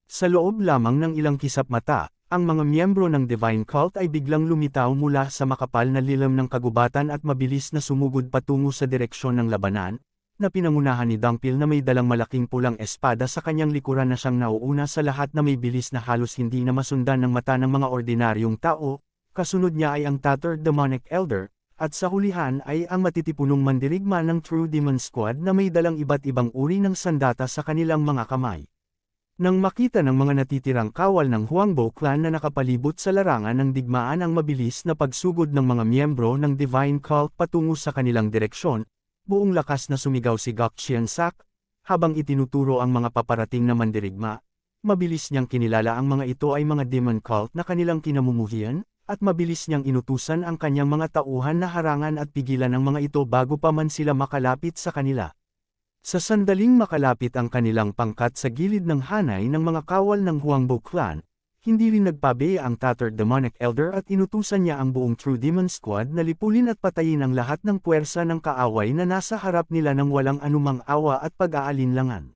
Sa loob lamang ng ilang kisap mata, ang mga miyembro ng Divine Cult ay biglang lumitaw mula sa makapal na lilim ng kagubatan at mabilis na sumugod patungo sa direksyon ng labanan, na pinangunahan ni Dungpil na may dalang malaking pulang espada sa kanyang likuran na siyang nauuna sa lahat na may bilis na halos hindi na masundan ng mata ng mga ordinaryong tao, kasunod niya ay ang Tattered Demonic Elder, at sa hulihan ay ang matitipunong mandirigma ng True Demon Squad na may dalang iba't ibang uri ng sandata sa kanilang mga kamay. Nang makita ng mga natitirang kawal ng Huangbo clan na nakapalibot sa larangan ng digmaan ang mabilis na pagsugod ng mga miyembro ng Divine Cult patungo sa kanilang direksyon, buong lakas na sumigaw si Gok Xiansak, habang itinuturo ang mga paparating na mandirigma. Mabilis niyang kinilala ang mga ito ay mga Demon Cult na kanilang kinamumuhian, at mabilis niyang inutusan ang kanyang mga tauhan na harangan at pigilan ang mga ito bago pa man sila makalapit sa kanila. Sa sandaling makalapit ang kanilang pangkat sa gilid ng hanay ng mga kawal ng Huangbo clan, hindi rin nagpabeya ang Tattered Demonic Elder at inutusan niya ang buong True Demon Squad na lipulin at patayin ang lahat ng puwersa ng kaaway na nasa harap nila ng walang anumang awa at pag-aalinlangan.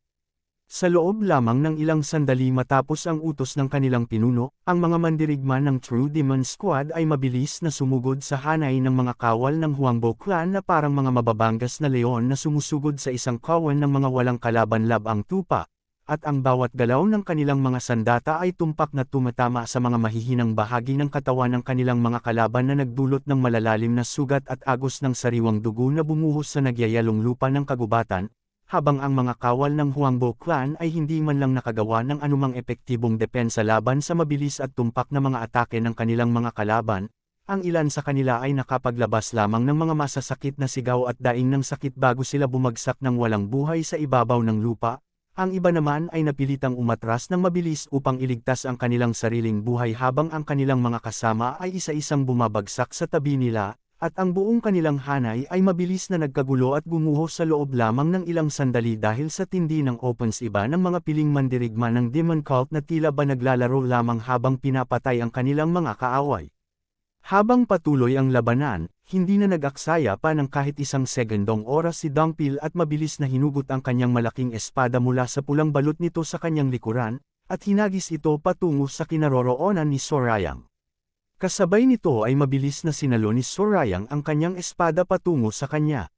Sa loob lamang ng ilang sandali matapos ang utos ng kanilang pinuno, ang mga mandirigma ng True Demon Squad ay mabilis na sumugod sa hanay ng mga kawal ng Huangbo clan na parang mga mababangas na leon na sumusugod sa isang kawan ng mga walang kalaban-labang tupa, at ang bawat galaw ng kanilang mga sandata ay tumpak na tumatama sa mga mahihinang bahagi ng katawan ng kanilang mga kalaban na nagdulot ng malalalim na sugat at agos ng sariwang dugo na bumuhos sa nagyayalong lupa ng kagubatan, habang ang mga kawal ng Huangbo clan ay hindi man lang nakagawa ng anumang epektibong depensa laban sa mabilis at tumpak na mga atake ng kanilang mga kalaban, ang ilan sa kanila ay nakapaglabas lamang ng mga masasakit na sigaw at daing ng sakit bago sila bumagsak ng walang buhay sa ibabaw ng lupa, ang iba naman ay napilitang umatras ng mabilis upang iligtas ang kanilang sariling buhay habang ang kanilang mga kasama ay isa-isang bumabagsak sa tabi nila, at ang buong kanilang hanay ay mabilis na nagkagulo at gumuho sa loob lamang ng ilang sandali dahil sa tindi ng opens iba ng mga piling mandirigma ng Demon Cult na tila ba naglalaro lamang habang pinapatay ang kanilang mga kaaway. Habang patuloy ang labanan, hindi na nag-aksaya pa ng kahit isang segundong oras si Dungpil at mabilis na hinugot ang kanyang malaking espada mula sa pulang balot nito sa kanyang likuran, at hinagis ito patungo sa kinaroroonan ni Sorayang. Kasabay nito ay mabilis na sinalo ni Sorayang ang kanyang espada patungo sa kanya.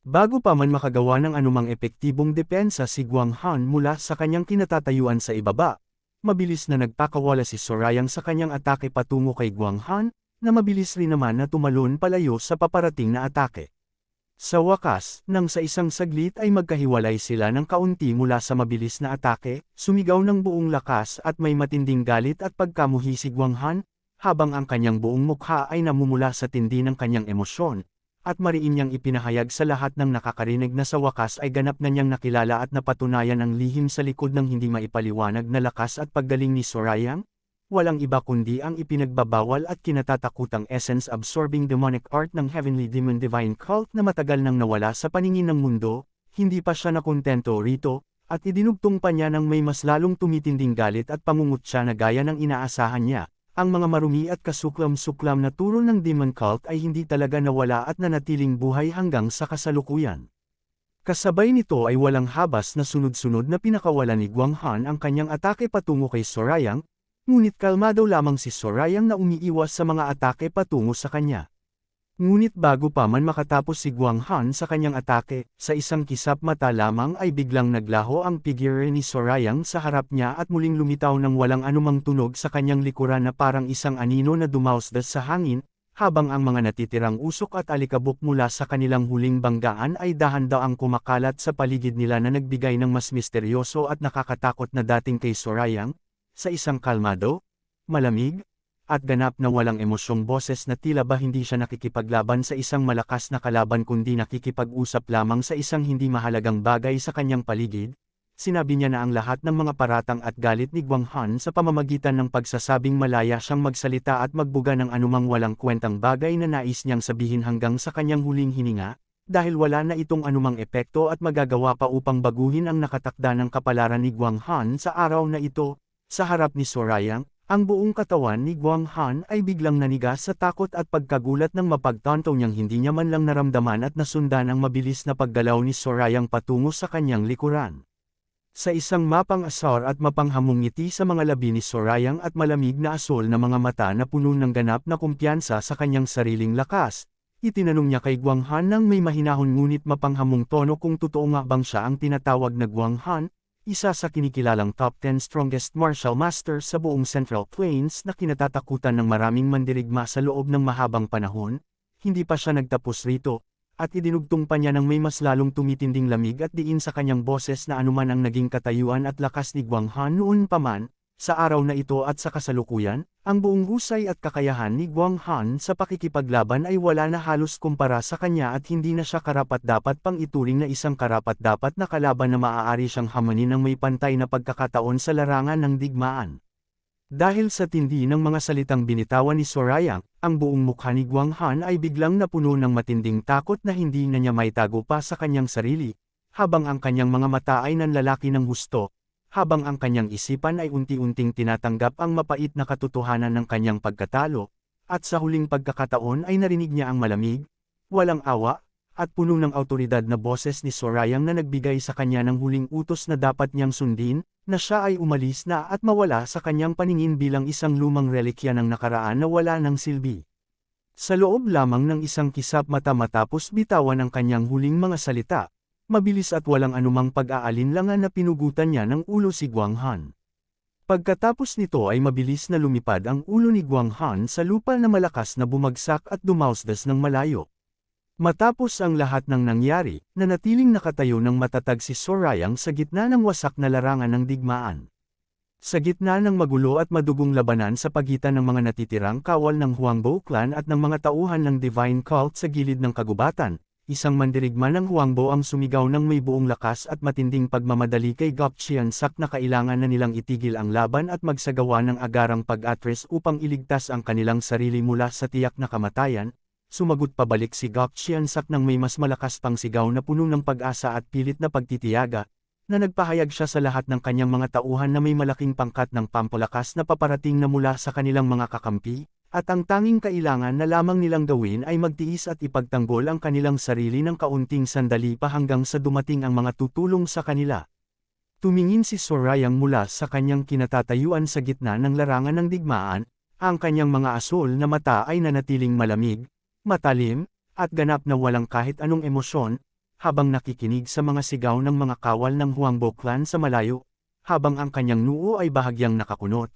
Bago pa man makagawa ng anumang epektibong depensa si Guang Han mula sa kanyang kinatatayuan sa ibaba, mabilis na nagpakawala si Sorayang sa kanyang atake patungo kay Guang Han, na mabilis rin naman na tumalon palayo sa paparating na atake. Sa wakas, nang sa isang saglit ay magkahiwalay sila ng kaunti mula sa mabilis na atake, sumigaw ng buong lakas at may matinding galit at pagkamuhi si Guang Han, habang ang kanyang buong mukha ay namumula sa tindi ng kanyang emosyon, at mariin niyang ipinahayag sa lahat ng nakakarinig na sa wakas ay ganap na niyang nakilala at napatunayan ang lihim sa likod ng hindi maipaliwanag na lakas at paggaling ni Sorayang, walang iba kundi ang ipinagbabawal at kinatatakutang essence-absorbing demonic art ng Heavenly Demon Divine Cult na matagal nang nawala sa paningin ng mundo, hindi pa siya nakontento rito, at idinugtong pa niya ng may mas lalong tumitinding galit at pangungutya na gaya ng inaasahan niya. Ang mga marumi at kasuklam-suklam na turo ng Demon Cult ay hindi talaga nawala at nanatiling buhay hanggang sa kasalukuyan. Kasabay nito ay walang habas na sunod-sunod na pinakawalan ni Guang Han ang kanyang atake patungo kay Sorayang, ngunit kalmado lamang si Sorayang na umiiwas sa mga atake patungo sa kanya. Ngunit bago pa man makatapos si Guang Han sa kanyang atake, sa isang kisap mata lamang ay biglang naglaho ang figure ni Sorayang sa harap niya at muling lumitaw ng walang anumang tunog sa kanyang likuran na parang isang anino na dumausdas sa hangin, habang ang mga natitirang usok at alikabok mula sa kanilang huling banggaan ay dahan-daang kumakalat sa paligid nila na nagbigay ng mas misteryoso at nakakatakot na dating kay Sorayang, sa isang kalmado, malamig, at ganap na walang emosyong boses na tila ba hindi siya nakikipaglaban sa isang malakas na kalaban kundi nakikipag-usap lamang sa isang hindi mahalagang bagay sa kanyang paligid, sinabi niya na ang lahat ng mga paratang at galit ni Guang Han sa pamamagitan ng pagsasabing malaya siyang magsalita at magbuga ng anumang walang kwentang bagay na nais niyang sabihin hanggang sa kanyang huling hininga, dahil wala na itong anumang epekto at magagawa pa upang baguhin ang nakatakda ng kapalaran ni Guang Han sa araw na ito, sa harap ni Sorayang. Ang buong katawan ni Guang Han ay biglang nanigas sa takot at pagkagulat nang mapagtanto niyang hindi niya man lang naramdaman at nasundan ang mabilis na paggalaw ni Sorayang patungo sa kanyang likuran. Sa isang mapang-asar at mapanghamong ngiti sa mga labi ni Sorayang at malamig na asol na mga mata na puno ng ganap na kumpiyansa sa kanyang sariling lakas, itinanong niya kay Guang Han nang may mahinahon ngunit mapanghamong tono kung totoo nga bang siya ang tinatawag na Guang Han, isa sa kinikilalang top 10 strongest martial master sa buong Central Plains na kinatatakutan ng maraming mandirigma sa loob ng mahabang panahon. Hindi pa siya nagtapos rito, at idinugtong pa niya ng may mas lalong tumitinding lamig at diin sa kanyang boses na anuman ang naging katayuan at lakas ni Guang Han noon pa man, sa araw na ito at sa kasalukuyan, ang buong husay at kakayahan ni Guang Han sa pakikipaglaban ay wala na halos kumpara sa kanya at hindi na siya karapat-dapat pang ituring na isang karapat-dapat na kalaban na maaari siyang hamanin ng may pantay na pagkakataon sa larangan ng digmaan. Dahil sa tindi ng mga salitang binitawan ni Sorayang, ang buong mukha ni Guang Han ay biglang napuno ng matinding takot na hindi na niya maitago pa sa kanyang sarili, habang ang kanyang mga mata ay nanlalaki ng husto, habang ang kanyang isipan ay unti-unting tinatanggap ang mapait na katotohanan ng kanyang pagkatalo, at sa huling pagkakataon ay narinig niya ang malamig, walang awa, at puno ng awtoridad na boses ni Sorayang na nagbigay sa kanya ng huling utos na dapat niyang sundin, na siya ay umalis na at mawala sa kanyang paningin bilang isang lumang relikya ng nakaraan na wala ng silbi. Sa loob lamang ng isang kisap mata matapos bitawan ang kanyang huling mga salita, mabilis at walang anumang pag-aalinlangan na pinugutan niya ng ulo si Guang Han. Pagkatapos nito ay mabilis na lumipad ang ulo ni Guang Han sa lupa na malakas na bumagsak at dumausdas ng malayo. Matapos ang lahat ng nangyari, nanatiling nakatayo ng matatag si Sorayang sa gitna ng wasak na larangan ng digmaan. Sa gitna ng magulo at madugong labanan sa pagitan ng mga natitirang kawal ng Huangbo clan at ng mga tauhan ng Divine Cult sa gilid ng kagubatan, isang mandirigma ng Huangbo ang sumigaw ng may buong lakas at matinding pagmamadali kay Gok Qiansak na kailangan na nilang itigil ang laban at magsagawa ng agarang pag-atras upang iligtas ang kanilang sarili mula sa tiyak na kamatayan. Sumagot pabalik si Gok Qiansak ng may mas malakas pang sigaw na puno ng pag-asa at pilit na pagtitiyaga, na nagpahayag siya sa lahat ng kanyang mga tauhan na may malaking pangkat ng pampalakas na paparating na mula sa kanilang mga kakampi, at ang tanging kailangan na lamang nilang gawin ay magtiis at ipagtanggol ang kanilang sarili ng kaunting sandali pa hanggang sa dumating ang mga tutulong sa kanila. Tumingin si Sorayang mula sa kanyang kinatatayuan sa gitna ng larangan ng digmaan, ang kanyang mga asol na mata ay nanatiling malamig, matalim, at ganap na walang kahit anong emosyon, habang nakikinig sa mga sigaw ng mga kawal ng Huangbo clan sa malayo, habang ang kanyang noo ay bahagyang nakakunot,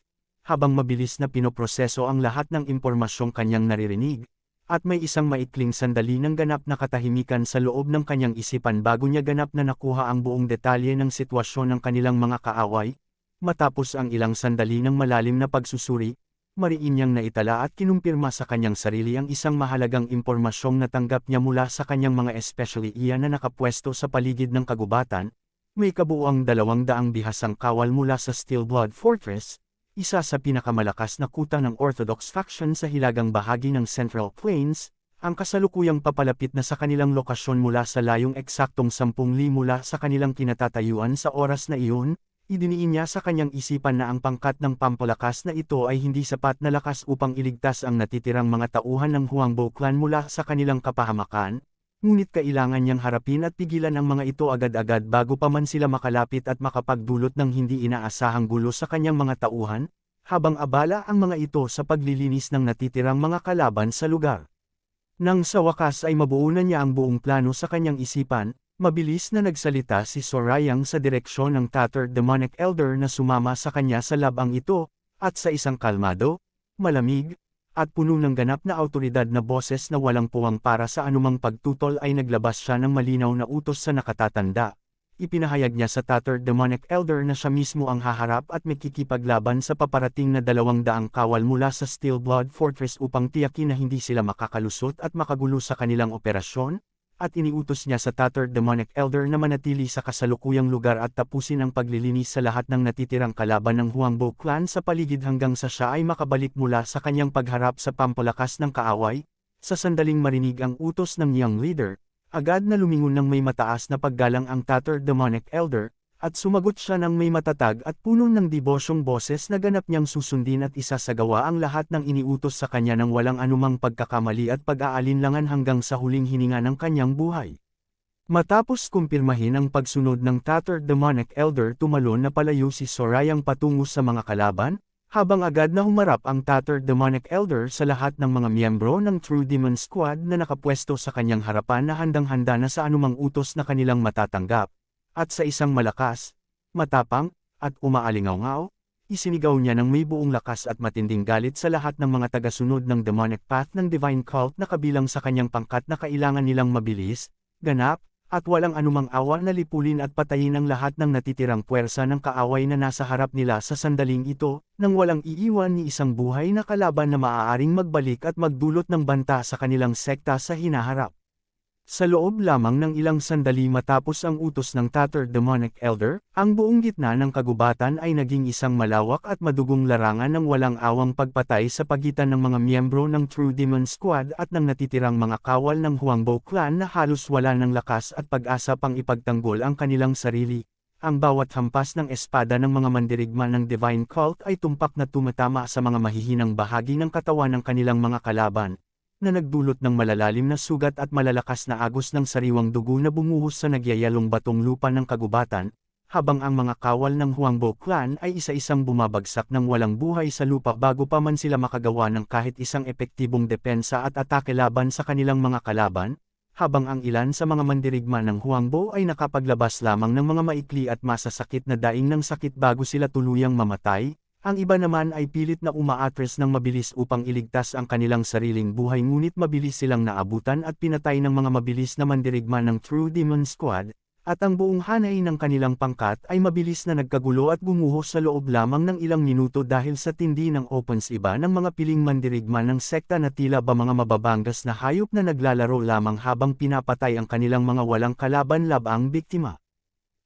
habang mabilis na pinoproseso ang lahat ng impormasyong kanyang naririnig, at may isang maikling sandali ng ganap na katahimikan sa loob ng kanyang isipan bago niya ganap na nakuha ang buong detalye ng sitwasyon ng kanilang mga kaaway. Matapos ang ilang sandali ng malalim na pagsusuri, mariin niyang naitala at kinumpirma sa kanyang sarili ang isang mahalagang impormasyong natanggap niya mula sa kanyang mga especially iyan na nakapwesto sa paligid ng kagubatan. May kabuuang 200 bihasang kawal mula sa Steelblood Fortress, isa sa pinakamalakas na kuta ng Orthodox faction sa hilagang bahagi ng Central Plains, ang kasalukuyang papalapit na sa kanilang lokasyon mula sa layong eksaktong 10 li mula sa kanilang kinatatayuan sa oras na iyon. Idiniin niya sa kanyang isipan na ang pangkat ng pampalakas na ito ay hindi sapat na lakas upang iligtas ang natitirang mga tauhan ng Huangbo clan mula sa kanilang kapahamakan, ngunit kailangan niyang harapin at pigilan ang mga ito agad-agad bago pa man sila makalapit at makapagdulot ng hindi inaasahang gulo sa kanyang mga tauhan, habang abala ang mga ito sa paglilinis ng natitirang mga kalaban sa lugar. Nang sa wakas ay mabuo na niya ang buong plano sa kanyang isipan, mabilis na nagsalita si Sorayang sa direksyon ng tattered demonic elder na sumama sa kanya sa labang ito, at sa isang kalmado, malamig, at puno ng ganap na awtoridad na boses na walang puwang para sa anumang pagtutol ay naglabas siya ng malinaw na utos sa nakatatanda. Ipinahayag niya sa tattered demonic elder na siya mismo ang haharap at makikipaglaban sa paparating na 200 kawal mula sa Steelblood Fortress upang tiyakin na hindi sila makakalusot at makagulo sa kanilang operasyon, at iniutos niya sa tattered demonic elder na manatili sa kasalukuyang lugar at tapusin ang paglilinis sa lahat ng natitirang kalaban ng Huangbo clan sa paligid hanggang sa siya ay makabalik mula sa kanyang pagharap sa pampalakas ng kaaway. Sa sandaling marinig ang utos ng young leader, agad na lumingon ng may mataas na paggalang ang tattered demonic elder, at sumagot siya ng may matatag at puno ng debosyong boses na ganap niyang susundin at isasagawa ang lahat ng iniutos sa kanya ng walang anumang pagkakamali at pag-aalinlangan hanggang sa huling hininga ng kanyang buhay. Matapos kumpirmahin ang pagsunod ng Tattered Demonic Elder, tumalon na palayo si Sorayang patungo sa mga kalaban, habang agad na humarap ang Tattered Demonic Elder sa lahat ng mga miyembro ng True Demon Squad na nakapwesto sa kanyang harapan na handang-handa na sa anumang utos na kanilang matatanggap. At sa isang malakas, matapang, at umaalingaw-ngaw, isinigaw niya ng may buong lakas at matinding galit sa lahat ng mga tagasunod ng Demonic Path ng Divine Cult na kabilang sa kanyang pangkat na kailangan nilang mabilis, ganap, at walang anumang awa na lipulin at patayin ang lahat ng natitirang puwersa ng kaaway na nasa harap nila sa sandaling ito, nang walang iiwan ni isang buhay na kalaban na maaaring magbalik at magdulot ng banta sa kanilang sekta sa hinaharap. Sa loob lamang ng ilang sandali matapos ang utos ng Tattered Demonic Elder, ang buong gitna ng kagubatan ay naging isang malawak at madugong larangan ng walang awang pagpatay sa pagitan ng mga miyembro ng True Demon Squad at ng natitirang mga kawal ng Huangbo Clan na halos wala ng lakas at pag-asa pang ipagtanggol ang kanilang sarili. Ang bawat hampas ng espada ng mga mandirigma ng Divine Cult ay tumpak na tumatama sa mga mahihinang bahagi ng katawan ng kanilang mga kalaban, na nagdulot ng malalalim na sugat at malalakas na agos ng sariwang dugo na bumuhos sa nagyayalong batong lupa ng kagubatan, habang ang mga kawal ng Huangbo Clan ay isa-isang bumabagsak ng walang buhay sa lupa bago pa man sila makagawa ng kahit isang epektibong depensa at atake laban sa kanilang mga kalaban, habang ang ilan sa mga mandirigma ng Huangbo ay nakapaglabas lamang ng mga maikli at masasakit na daing ng sakit bago sila tuluyang mamatay. Ang iba naman ay pilit na umaatres ng mabilis upang iligtas ang kanilang sariling buhay, ngunit mabilis silang naabutan at pinatay ng mga mabilis na mandirigma ng True Demon Squad, at ang buong hanay ng kanilang pangkat ay mabilis na nagkagulo at bumuhos sa loob lamang ng ilang minuto dahil sa tindi ng opens. Iba ng mga piling mandirigma ng sekta na tila ba mga mababangas na hayop na naglalaro lamang habang pinapatay ang kanilang mga walang kalaban-labang biktima.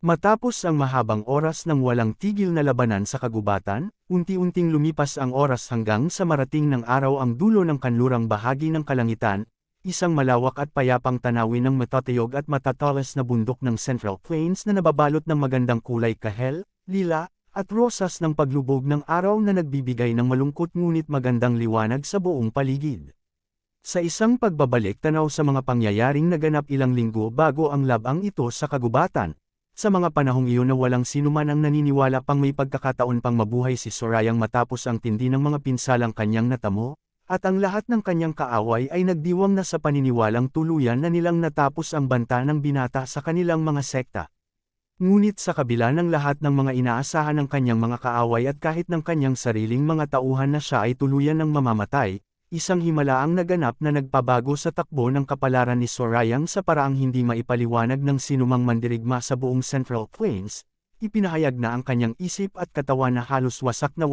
Matapos ang mahabang oras ng walang tigil na labanan sa kagubatan, unti-unting lumipas ang oras hanggang sa marating ng araw ang dulo ng kanlurang bahagi ng kalangitan, isang malawak at payapang tanawin ng matatayog at matatalas na bundok ng Central Plains na nababalot ng magandang kulay kahel, lila, at rosas ng paglubog ng araw na nagbibigay ng malungkot ngunit magandang liwanag sa buong paligid. Sa isang pagbabalik tanaw sa mga pangyayaring naganap ilang linggo bago ang labang ito sa kagubatan, sa mga panahong iyon na walang sinuman ang naniniwala pang may pagkakataon pang mabuhay si Sorayang matapos ang tindi ng mga pinsalang kanyang natamo, at ang lahat ng kanyang kaaway ay nagdiwang na sa paniniwalang tuluyan na nilang natapos ang banta ng binata sa kanilang mga sekta. Ngunit sa kabila ng lahat ng mga inaasahan ng kanyang mga kaaway at kahit ng kanyang sariling mga tauhan na siya ay tuluyan ng mamamatay, isang himala ang naganap na nagpabago sa takbo ng kapalaran ni Sorayang sa paraang hindi maipaliwanag ng sinumang mandirigma sa buong Central Plains. Ipinahayag na ang kanyang isip at katawan na halos wasak na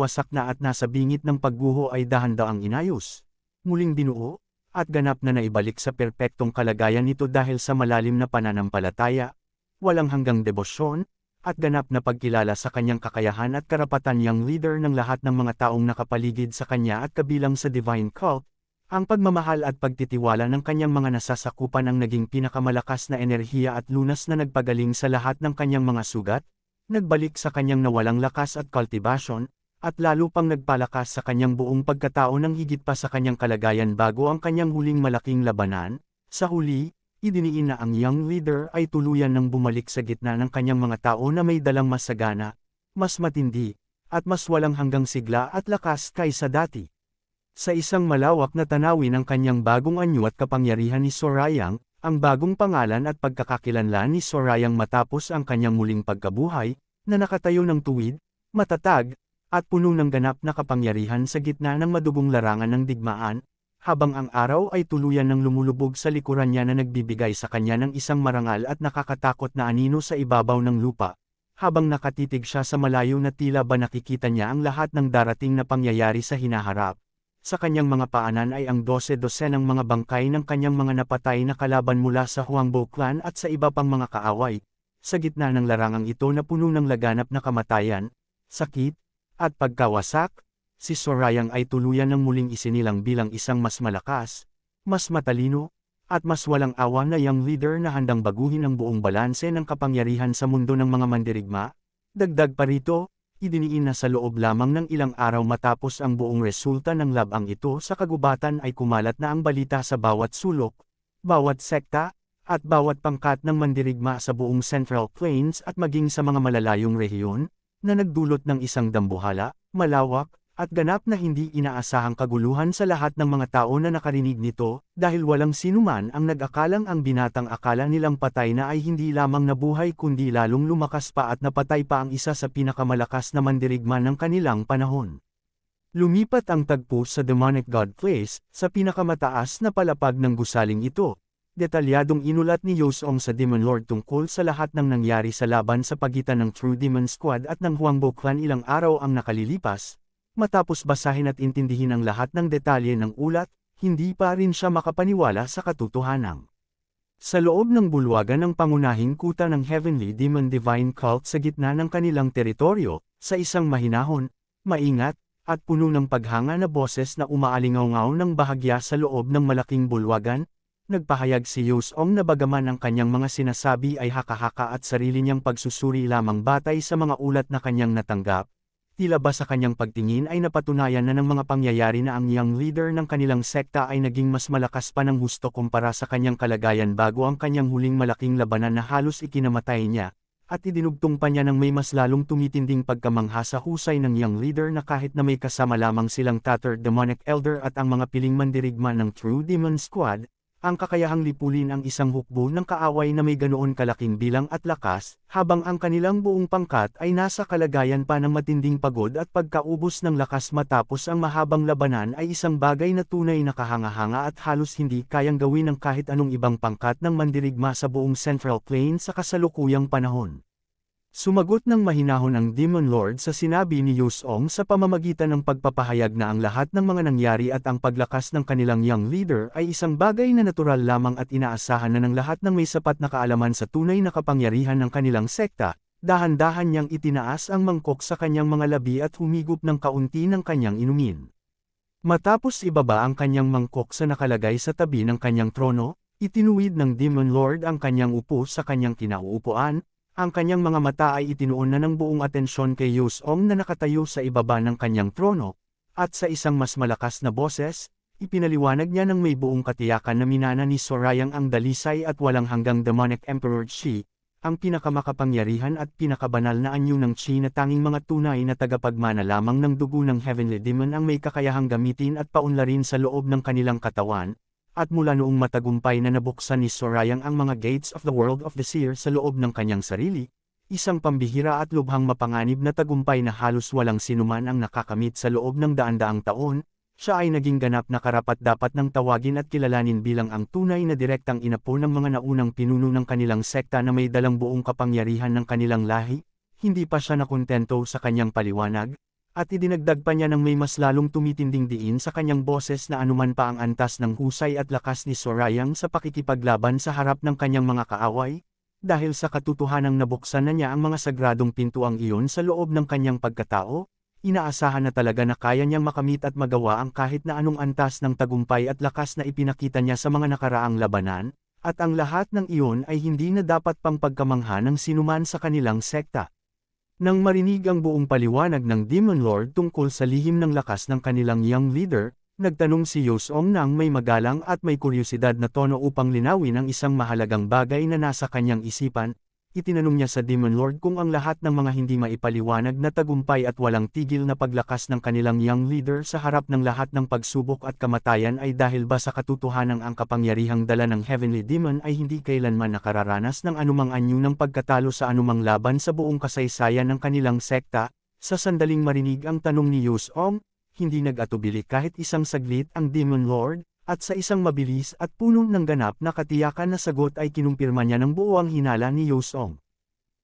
at nasa bingit ng pagguho ay dahan-daang inayos, muling binuo, at ganap na naibalik sa perpektong kalagayan nito dahil sa malalim na pananampalataya, walang hanggang debosyon, at ganap na pagkilala sa kanyang kakayahan at karapatan. Yang leader ng lahat ng mga taong nakapaligid sa kanya at kabilang sa Divine Cult, ang pagmamahal at pagtitiwala ng kanyang mga nasasakupan ang naging pinakamalakas na enerhiya at lunas na nagpagaling sa lahat ng kanyang mga sugat, nagbalik sa kanyang nawalang lakas at kultibasyon, at lalo pang nagpalakas sa kanyang buong pagkatao ng higit pa sa kanyang kalagayan bago ang kanyang huling malaking labanan. Sa huli, idiniin na ang young leader ay tuluyan ng bumalik sa gitna ng kanyang mga tao na may dalang mas sagana, mas matindi, at mas walang hanggang sigla at lakas kaysa dati. Sa isang malawak na tanawin ng kanyang bagong anyo at kapangyarihan ni Sorayang, ang bagong pangalan at pagkakakilanlan ni Sorayang matapos ang kanyang muling pagkabuhay, na nakatayo ng tuwid, matatag, at puno ng ganap na kapangyarihan sa gitna ng madugong larangan ng digmaan, habang ang araw ay tuluyan ng lumulubog sa likuran niya na nagbibigay sa kanya ng isang marangal at nakakatakot na anino sa ibabaw ng lupa. Habang nakatitig siya sa malayo na tila ba nakikita niya ang lahat ng darating na pangyayari sa hinaharap. Sa kanyang mga paanan ay ang 12-dosenang mga bangkay ng kanyang mga napatay na kalaban mula sa Huangbo Clan at sa iba pang mga kaaway. Sa gitna ng larangang ito na puno ng laganap na kamatayan, sakit, at pagkawasak, si Sorayang ay tuluyan ng muling isinilang bilang isang mas malakas, mas matalino, at mas walang awa na young leader na handang baguhin ang buong balanse ng kapangyarihan sa mundo ng mga mandirigma. Dagdag pa rito, idiniin na sa loob lamang ng ilang araw matapos ang buong resulta ng labang ito sa kagubatan ay kumalat na ang balita sa bawat sulok, bawat sekta, at bawat pangkat ng mandirigma sa buong Central Plains at maging sa mga malalayong rehiyon, na nagdulot ng isang dambuhala, malawak, at ganap na hindi inaasahang kaguluhan sa lahat ng mga tao na nakarinig nito, dahil walang sinuman ang nag-akalang ang binatang akala nilang patay na ay hindi lamang nabuhay kundi lalong lumakas pa at napatay pa ang isa sa pinakamalakas na mandirigma ng kanilang panahon. Lumipat ang tagpo sa Demonic God Place, sa pinakamataas na palapag ng gusaling ito. Detalyadong inulat ni Yosong sa Demon Lord tungkol sa lahat ng nangyari sa laban sa pagitan ng True Demon Squad at ng Huangbo Clan ilang araw ang nakalilipas. Matapos basahin at intindihin ang lahat ng detalye ng ulat, hindi pa rin siya makapaniwala sa katotohanan. Sa loob ng bulwagan ng pangunahing kuta ng Heavenly Demon Divine Cult sa gitna ng kanilang teritoryo, sa isang mahinahon, maingat, at puno ng paghanga na boses na umaalingaw-ngaw ng bahagya sa loob ng malaking bulwagan, nagpahayag si Yosong na bagaman ang kanyang mga sinasabi ay haka-haka at sarili niyang pagsusuri lamang batay sa mga ulat na kanyang natanggap, tila ba sa kanyang pagtingin ay napatunayan na ng mga pangyayari na ang young leader ng kanilang sekta ay naging mas malakas pa ng husto kumpara sa kanyang kalagayan bago ang kanyang huling malaking labanan na halos ikinamatay niya, at idinugtong pa niya ng may mas lalong tumitinding pagkamangha sa husay ng young leader na kahit na may kasama lamang silang tattered demonic elder at ang mga piling mandirigma ng True Demon Squad, ang kakayahang lipulin ang isang hukbo ng kaaway na may ganoon kalaking bilang at lakas, habang ang kanilang buong pangkat ay nasa kalagayan pa ng matinding pagod at pagkaubos ng lakas matapos ang mahabang labanan ay isang bagay na tunay na kahanga-hanga at halos hindi kayang gawin ng kahit anong ibang pangkat ng mandirigma sa buong Central Plains sa kasalukuyang panahon. Sumagot ng mahinahon ang Demon Lord sa sinabi ni Yosong sa pamamagitan ng pagpapahayag na ang lahat ng mga nangyari at ang paglakas ng kanilang young leader ay isang bagay na natural lamang at inaasahan na ng lahat ng may sapat na kaalaman sa tunay na kapangyarihan ng kanilang sekta. Dahan-dahan niyang itinaas ang mangkok sa kanyang mga labi at humigop ng kaunti ng kanyang inumin. Matapos ibaba ang kanyang mangkok sa nakalagay sa tabi ng kanyang trono, itinuwid ng Demon Lord ang kanyang upo sa kanyang kinauupuan. Ang kanyang mga mata ay itinuon na ng buong atensyon kay Yosong na nakatayo sa ibaba ng kanyang trono, at sa isang mas malakas na boses, ipinaliwanag niya ng may buong katiyakan na minana ni Sorayang ang dalisay at walang hanggang demonic Emperor Qi, ang pinakamakapangyarihan at pinakabanal na anyo ng Qi na tanging mga tunay na tagapagmana lamang ng dugo ng Heavenly Demon ang may kakayahang gamitin at paunlarin sa loob ng kanilang katawan. At mula noong matagumpay na nabuksan ni Sorayang ang mga gates of the world of the seer sa loob ng kanyang sarili, isang pambihira at lubhang mapanganib na tagumpay na halos walang sinuman ang nakakamit sa loob ng daan-daang taon, siya ay naging ganap na karapat-dapat ng tawagin at kilalanin bilang ang tunay na direktang inapo ng mga naunang pinuno ng kanilang sekta na may dalang buong kapangyarihan ng kanilang lahi. Hindi pa siya nakontento sa kanyang paliwanag, at idinagdag pa niya ng may mas lalong tumitinding diin sa kanyang boses na anuman pa ang antas ng husay at lakas ni Sorayang sa pakikipaglaban sa harap ng kanyang mga kaaway, dahil sa katotohanang nabuksan na niya ang mga sagradong pintuang iyon sa loob ng kanyang pagkatao, inaasahan na talaga na kaya niyang makamit at magawa ang kahit na anong antas ng tagumpay at lakas na ipinakita niya sa mga nakaraang labanan, at ang lahat ng iyon ay hindi na dapat pang pagkamangha ng sinuman sa kanilang sekta. Nang marinig ang buong paliwanag ng Demon Lord tungkol sa lihim ng lakas ng kanilang young leader, nagtanong si Yosong ng may magalang at may kuryosidad na tono upang linawin ang isang mahalagang bagay na nasa kanyang isipan. Itinanong niya sa Demon Lord kung ang lahat ng mga hindi maipaliwanag na tagumpay at walang tigil na paglakas ng kanilang young leader sa harap ng lahat ng pagsubok at kamatayan ay dahil ba sa katotohanang ang kapangyarihang dala ng Heavenly Demon ay hindi kailanman nakararanas ng anumang anyo ng pagkatalo sa anumang laban sa buong kasaysayan ng kanilang sekta. Sa sandaling marinig ang tanong ni Yosong, hindi nag-atubili kahit isang saglit ang Demon Lord, at sa isang mabilis at puno ng ganap na katiyakan na sagot ay kinumpirma niya ng buo ang hinala ni Yosong.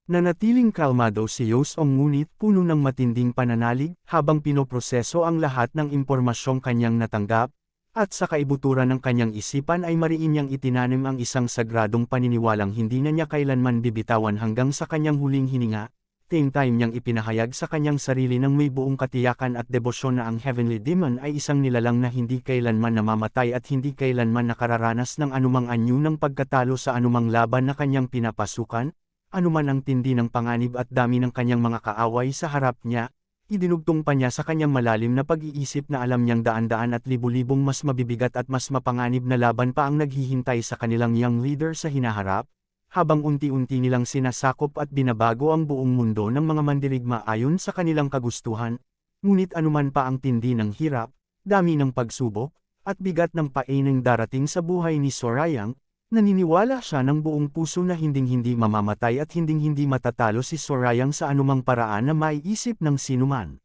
Nanatiling kalmado si Yosong ngunit puno ng matinding pananalig habang pinoproseso ang lahat ng impormasyong kanyang natanggap, at sa kaibuturan ng kanyang isipan ay mariin niyang itinanim ang isang sagradong paniniwalang hindi na niya kailanman bibitawan hanggang sa kanyang huling hininga. Same time niyang ipinahayag sa kanyang sarili ng may buong katiyakan at debosyon na ang Heavenly Demon ay isang nilalang na hindi kailanman namamatay at hindi kailanman nakararanas ng anumang anyo ng pagkatalo sa anumang laban na kanyang pinapasukan, anuman ang tindi ng panganib at dami ng kanyang mga kaaway sa harap niya. idinugtong pa niya sa kanyang malalim na pag-iisip na alam niyang daan-daan at libu-libong mas mabibigat at mas mapanganib na laban pa ang naghihintay sa kanilang young leader sa hinaharap, habang unti-unti nilang sinasakop at binabago ang buong mundo ng mga mandirigma ayon sa kanilang kagustuhan, ngunit anuman pa ang tindi ng hirap, dami ng pagsubok, at bigat ng painang darating sa buhay ni Sorayang, naniniwala siya ng buong puso na hinding-hindi mamamatay at hinding-hindi matatalo si Sorayang sa anumang paraan na maiisip ng sinuman.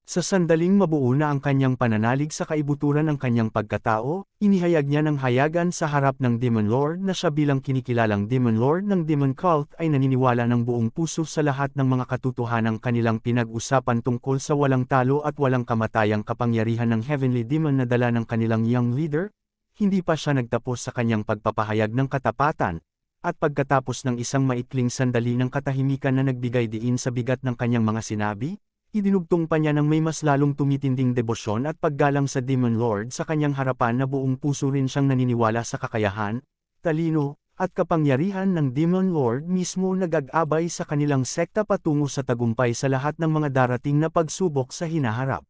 Sa sandaling mabuo na ang kanyang pananalig sa kaibuturan ng kanyang pagkatao, inihayag niya ng hayagan sa harap ng Demon Lord na siya bilang kinikilalang Demon Lord ng Demon Cult ay naniniwala ng buong puso sa lahat ng mga katotohanang kanilang pinag-usapan tungkol sa walang talo at walang kamatayang kapangyarihan ng Heavenly Demon na dala ng kanilang young leader. Hindi pa siya nagtapos sa kanyang pagpapahayag ng katapatan, at pagkatapos ng isang maikling sandali ng katahimikan na nagbigay diin sa bigat ng kanyang mga sinabi, idinugtong pa niya ng may mas lalong tumitinding debosyon at paggalang sa Demon Lord sa kanyang harapan na buong puso rin siyang naniniwala sa kakayahan, talino, at kapangyarihan ng Demon Lord mismo nag-agabay sa kanilang sekta patungo sa tagumpay sa lahat ng mga darating na pagsubok sa hinaharap.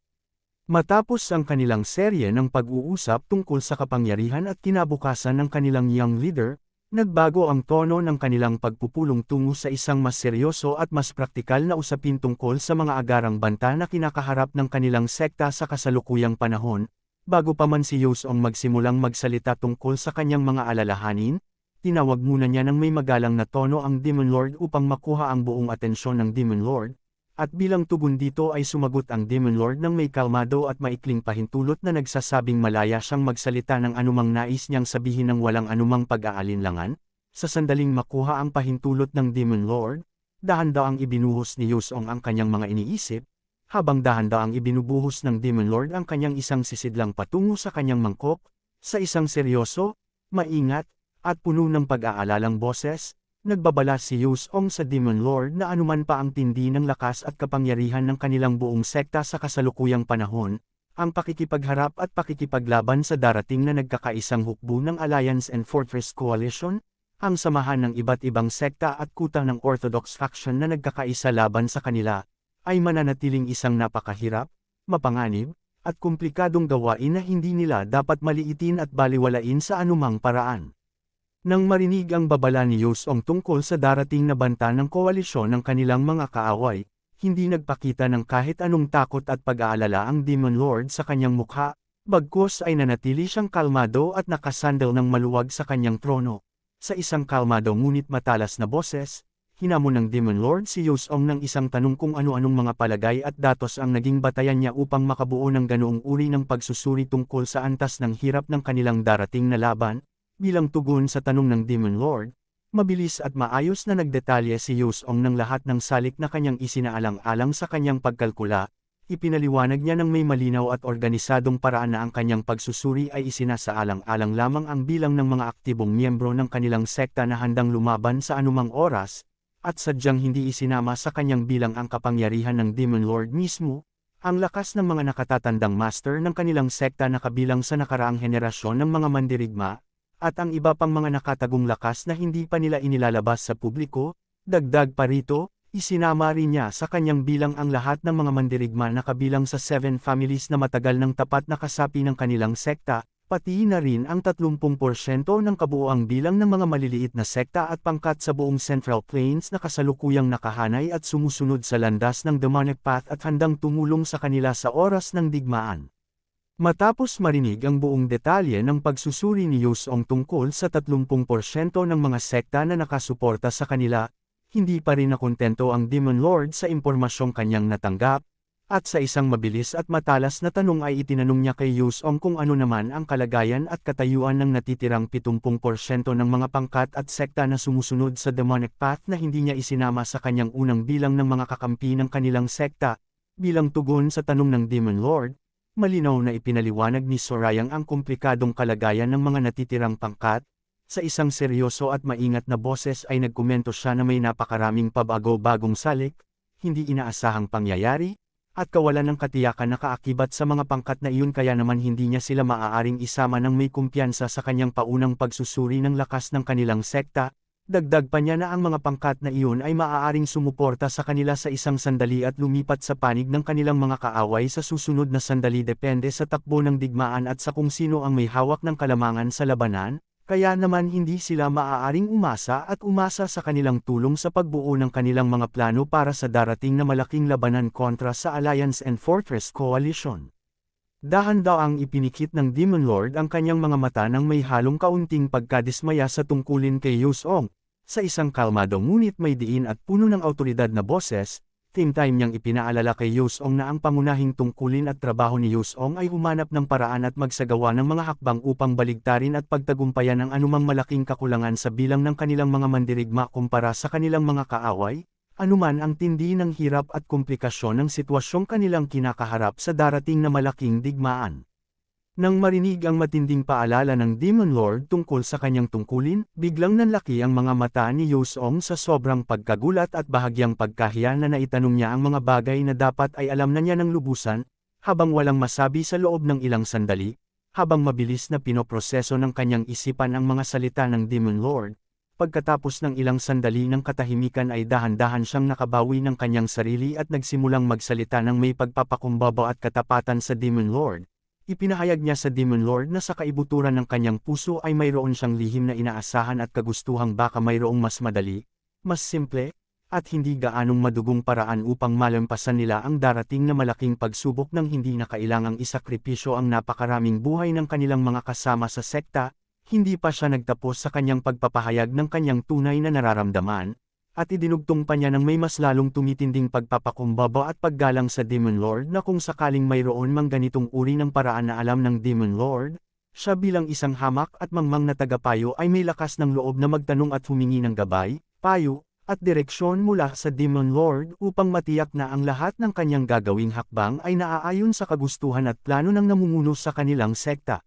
Matapos ang kanilang serye ng pag-uusap tungkol sa kapangyarihan at kinabukasan ng kanilang young leader, nagbago ang tono ng kanilang pagpupulong tungo sa isang mas seryoso at mas praktikal na usapin tungkol sa mga agarang banta na kinakaharap ng kanilang sekta sa kasalukuyang panahon. Bago pa man si Yosong magsimulang magsalita tungkol sa kanyang mga alalahanin, tinawag muna niya ng may magalang na tono ang Demon Lord upang makuha ang buong atensyon ng Demon Lord, at bilang tugon dito ay sumagot ang Demon Lord ng may kalmado at maikling pahintulot na nagsasabing malaya siyang magsalita ng anumang nais niyang sabihin ng walang anumang pag-aalinlangan. Sa sandaling makuha ang pahintulot ng Demon Lord, dahan-daang ibinuhos ni Yosong ang kanyang mga iniisip, habang dahan-daang ibinubuhos ng Demon Lord ang kanyang isang sisidlang patungo sa kanyang mangkok, sa isang seryoso, maingat, at puno ng pag-aalalang boses. Nagbabala si Yosong sa Demon Lord na anuman pa ang tindi ng lakas at kapangyarihan ng kanilang buong sekta sa kasalukuyang panahon, ang pakikipagharap at pakikipaglaban sa darating na nagkakaisang hukbo ng Alliance and Fortress Coalition, ang samahan ng iba't ibang sekta at kuta ng Orthodox faction na nagkakaisa laban sa kanila, ay mananatiling isang napakahirap, mapanganib, at komplikadong gawain na hindi nila dapat maliitin at baliwalain sa anumang paraan. Nang marinig ang babala ni Yosong tungkol sa darating na banta ng koalisyon ng kanilang mga kaaway, hindi nagpakita ng kahit anong takot at pag-aalala ang Demon Lord sa kanyang mukha, bagkus ay nanatili siyang kalmado at nakasandal ng maluwag sa kanyang trono. Sa isang kalmado ngunit matalas na boses, hinamon ng Demon Lord si Yosong ng isang tanong kung ano-anong mga palagay at datos ang naging batayan niya upang makabuo ng ganoong uri ng pagsusuri tungkol sa antas ng hirap ng kanilang darating na laban. Bilang tugon sa tanong ng Demon Lord, mabilis at maayos na nagdetalye si Yosong ng lahat ng salik na kanyang isinaalang-alang sa kanyang pagkalkula, ipinaliwanag niya ng may malinaw at organisadong paraan na ang kanyang pagsusuri ay isinasaalang-alang lamang ang bilang ng mga aktibong miyembro ng kanilang sekta na handang lumaban sa anumang oras, at sadyang hindi isinama sa kanyang bilang ang kapangyarihan ng Demon Lord mismo, ang lakas ng mga nakatatandang master ng kanilang sekta na kabilang sa nakaraang henerasyon ng mga mandirigma, at ang iba pang mga nakatagong lakas na hindi pa nila inilalabas sa publiko. Dagdag pa rito, isinama rin niya sa kanyang bilang ang lahat ng mga mandirigma na kabilang sa 7 families na matagal ng tapat na kasapi ng kanilang sekta, pati na rin ang 30% ng kabuoang bilang ng mga maliliit na sekta at pangkat sa buong Central Plains na kasalukuyang nakahanay at sumusunod sa landas ng demonic path at handang tumulong sa kanila sa oras ng digmaan. Matapos marinig ang buong detalye ng pagsusuri ni Yosong tungkol sa 30% ng mga sekta na nakasuporta sa kanila, hindi pa rin nakontento ang Demon Lord sa impormasyong kanyang natanggap, at sa isang mabilis at matalas na tanong ay itinanong niya kay Yosong kung ano naman ang kalagayan at katayuan ng natitirang 70% ng mga pangkat at sekta na sumusunod sa demonic path na hindi niya isinama sa kanyang unang bilang ng mga kakampi ng kanilang sekta. Bilang tugon sa tanong ng Demon Lord, malinaw na ipinaliwanag ni Sorayang ang komplikadong kalagayan ng mga natitirang pangkat. Sa isang seryoso at maingat na boses ay nagkomento siya na may napakaraming pabago-bagong salik, hindi inaasahang pangyayari, at kawalan ng katiyakan na kaakibat sa mga pangkat na iyon kaya naman hindi niya sila maaaring isama ng may kumpiyansa sa kanyang paunang pagsusuri ng lakas ng kanilang sekta. Dagdag pa niya na ang mga pangkat na iyon ay maaaring sumuporta sa kanila sa isang sandali at lumipat sa panig ng kanilang mga kaaway sa susunod na sandali depende sa takbo ng digmaan at sa kung sino ang may hawak ng kalamangan sa labanan, kaya naman hindi sila maaaring umasa sa kanilang tulong sa pagbuo ng kanilang mga plano para sa darating na malaking labanan kontra sa Alliance and Fortress Coalition. Dahan-daang ipinikit ng Demon Lord ang kanyang mga mata nang may halong kaunting pagkadismaya sa tungkulin kay Yusong. Sa isang kalmado ngunit may diin at puno ng awtoridad na boses, time niyang ipinaalala kay Yusong na ang pangunahing tungkulin at trabaho ni Yusong ay humanap ng paraan at magsagawa ng mga hakbang upang baligtarin at pagtagumpayan ang anumang malaking kakulangan sa bilang ng kanilang mga mandirigma kumpara sa kanilang mga kaaway, anuman ang tindi ng hirap at komplikasyon ng sitwasyong kanilang kinakaharap sa darating na malaking digmaan. Nang marinig ang matinding paalala ng Demon Lord tungkol sa kanyang tungkulin, biglang nanlaki ang mga mata ni Yusong sa sobrang pagkagulat at bahagyang pagkahiya na naitanong niya ang mga bagay na dapat ay alam na niya ng lubusan, habang walang masabi sa loob ng ilang sandali, habang mabilis na pinoproseso ng kanyang isipan ang mga salita ng Demon Lord. Pagkatapos ng ilang sandali ng katahimikan ay dahan-dahan siyang nakabawi ng kanyang sarili at nagsimulang magsalita ng may pagpapakumbaba at katapatan sa Demon Lord. Ipinahayag niya sa Demon Lord na sa kaibuturan ng kanyang puso ay mayroon siyang lihim na inaasahan at kagustuhang baka mayroong mas madali, mas simple, at hindi gaanong madugong paraan upang malampasan nila ang darating na malaking pagsubok ng hindi na kailangang isakripisyo ang napakaraming buhay ng kanilang mga kasama sa sekta. Hindi pa siya nagtapos sa kanyang pagpapahayag ng kanyang tunay na nararamdaman, at idinugtong pa niya ng may mas lalong tumitinding pagpapakumbaba at paggalang sa Demon Lord na kung sakaling mayroon mang ganitong uri ng paraan na alam ng Demon Lord, siya bilang isang hamak at mangmang na tagapayo ay may lakas ng loob na magtanong at humingi ng gabay, payo, at direksyon mula sa Demon Lord upang matiyak na ang lahat ng kanyang gagawing hakbang ay naaayon sa kagustuhan at plano ng namumuno sa kanilang sekta.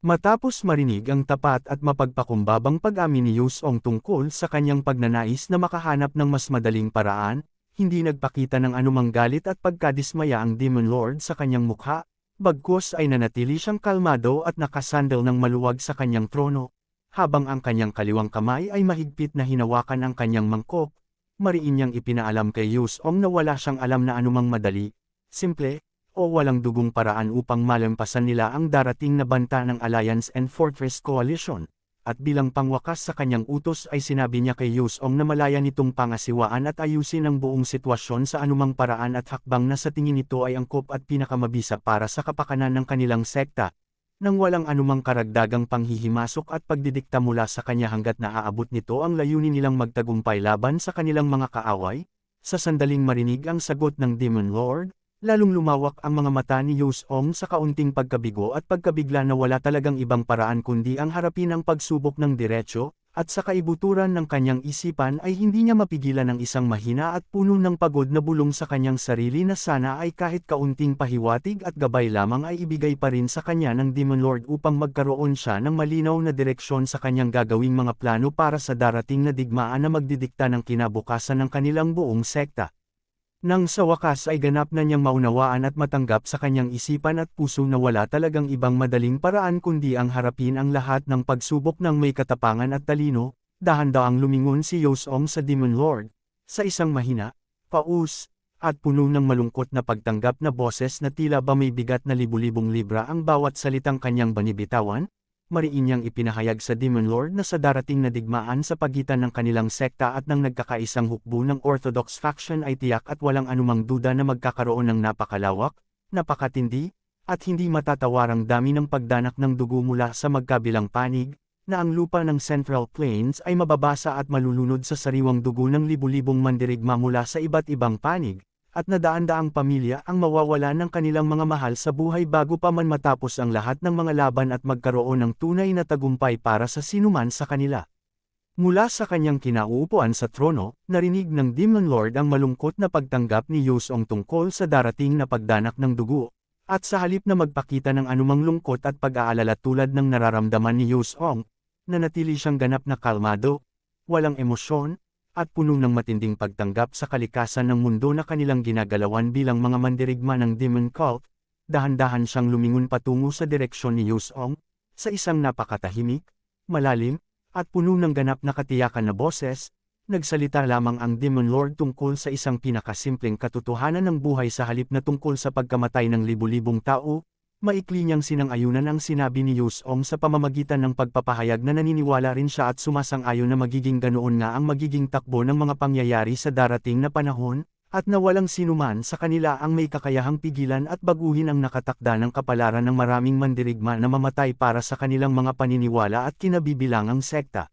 Matapos marinig ang tapat at mapagpakumbabang pag-amin ni Yusong tungkol sa kanyang pagnanais na makahanap ng mas madaling paraan, hindi nagpakita ng anumang galit at pagkadismaya ang Demon Lord sa kanyang mukha, bagkus ay nanatili siyang kalmado at nakasandal ng maluwag sa kanyang trono, habang ang kanyang kaliwang kamay ay mahigpit na hinawakan ang kanyang mangkok. Mariin niyang ipinaalam kay Yusong na wala siyang alam na anumang madali, simple, o walang dugong paraan upang malampasan nila ang darating na banta ng Alliance and Fortress Coalition, at bilang pangwakas sa kanyang utos ay sinabi niya kay Yusong na malaya nitong pangasiwaan at ayusin ang buong sitwasyon sa anumang paraan at hakbang na sa tingin nito ay angkop at pinakamabisa para sa kapakanan ng kanilang sekta, nang walang anumang karagdagang panghihimasok at pagdidikta mula sa kanya hanggat naaabot nito ang layunin nilang magtagumpay laban sa kanilang mga kaaway. Sa sandaling marinig ang sagot ng Demon Lord, lalong lumawak ang mga mata ni Yusong sa kaunting pagkabigo at pagkabigla na wala talagang ibang paraan kundi ang harapin ang pagsubok ng diretsyo, at sa kaibuturan ng kanyang isipan ay hindi niya mapigilan ang isang mahina at puno ng pagod na bulong sa kanyang sarili na sana ay kahit kaunting pahiwatig at gabay lamang ay ibigay pa rin sa kanya ng Demon Lord upang magkaroon siya ng malinaw na direksyon sa kanyang gagawing mga plano para sa darating na digmaan na magdidikta ng kinabukasan ng kanilang buong sekta. Nang sa wakas ay ganap na niyang maunawaan at matanggap sa kanyang isipan at puso na wala talagang ibang madaling paraan kundi ang harapin ang lahat ng pagsubok ng may katapangan at talino, dahan-daang lumingon si Yusong sa Demon Lord, sa isang mahina, paus, at puno ng malungkot na pagtanggap na boses na tila ba may bigat na libu-libong libra ang bawat salitang kanyang banibitawan. Mariin niyang ipinahayag sa Demon Lord na sa darating na digmaan sa pagitan ng kanilang sekta at ng nagkakaisang hukbo ng Orthodox faction ay tiyak at walang anumang duda na magkakaroon ng napakalawak, napakatindi, at hindi matatawarang dami ng pagdanak ng dugo mula sa magkabilang panig, na ang lupa ng Central Plains ay mababasa at malulunod sa sariwang dugo ng libu-libong mandirigma mula sa iba't ibang panig, at na daan-daang pamilya ang mawawala ng kanilang mga mahal sa buhay bago pa man matapos ang lahat ng mga laban at magkaroon ng tunay na tagumpay para sa sinuman sa kanila. Mula sa kanyang kinauupuan sa trono, narinig ng Demon Lord ang malungkot na pagtanggap ni Yusong tungkol sa darating na pagdanak ng dugo, at sa halip na magpakita ng anumang lungkot at pag-aalala tulad ng nararamdaman ni Yusong, nanatili siyang ganap na kalmado, walang emosyon, at puno ng matinding pagtanggap sa kalikasan ng mundo na kanilang ginagalawan bilang mga mandirigma ng Demon Cult. Dahan-dahan siyang lumingon patungo sa direksyon ni Yusong, sa isang napakatahimik, malalim, at puno ng ganap na katiyakan na boses, nagsalita lamang ang Demon Lord tungkol sa isang pinakasimpleng katotohanan ng buhay sa halip na tungkol sa pagkamatay ng libu-libong tao. Maikli niyang sinang-ayunan ang sinabi ni Yusong sa pamamagitan ng pagpapahayag na naniniwala rin siya at sumasang-ayon na magiging ganoon nga ang magiging takbo ng mga pangyayari sa darating na panahon, at na walang sinuman sa kanila ang may kakayahang pigilan at baguhin ang nakatakda ng kapalaran ng maraming mandirigma na mamatay para sa kanilang mga paniniwala at kinabibilangang sekta.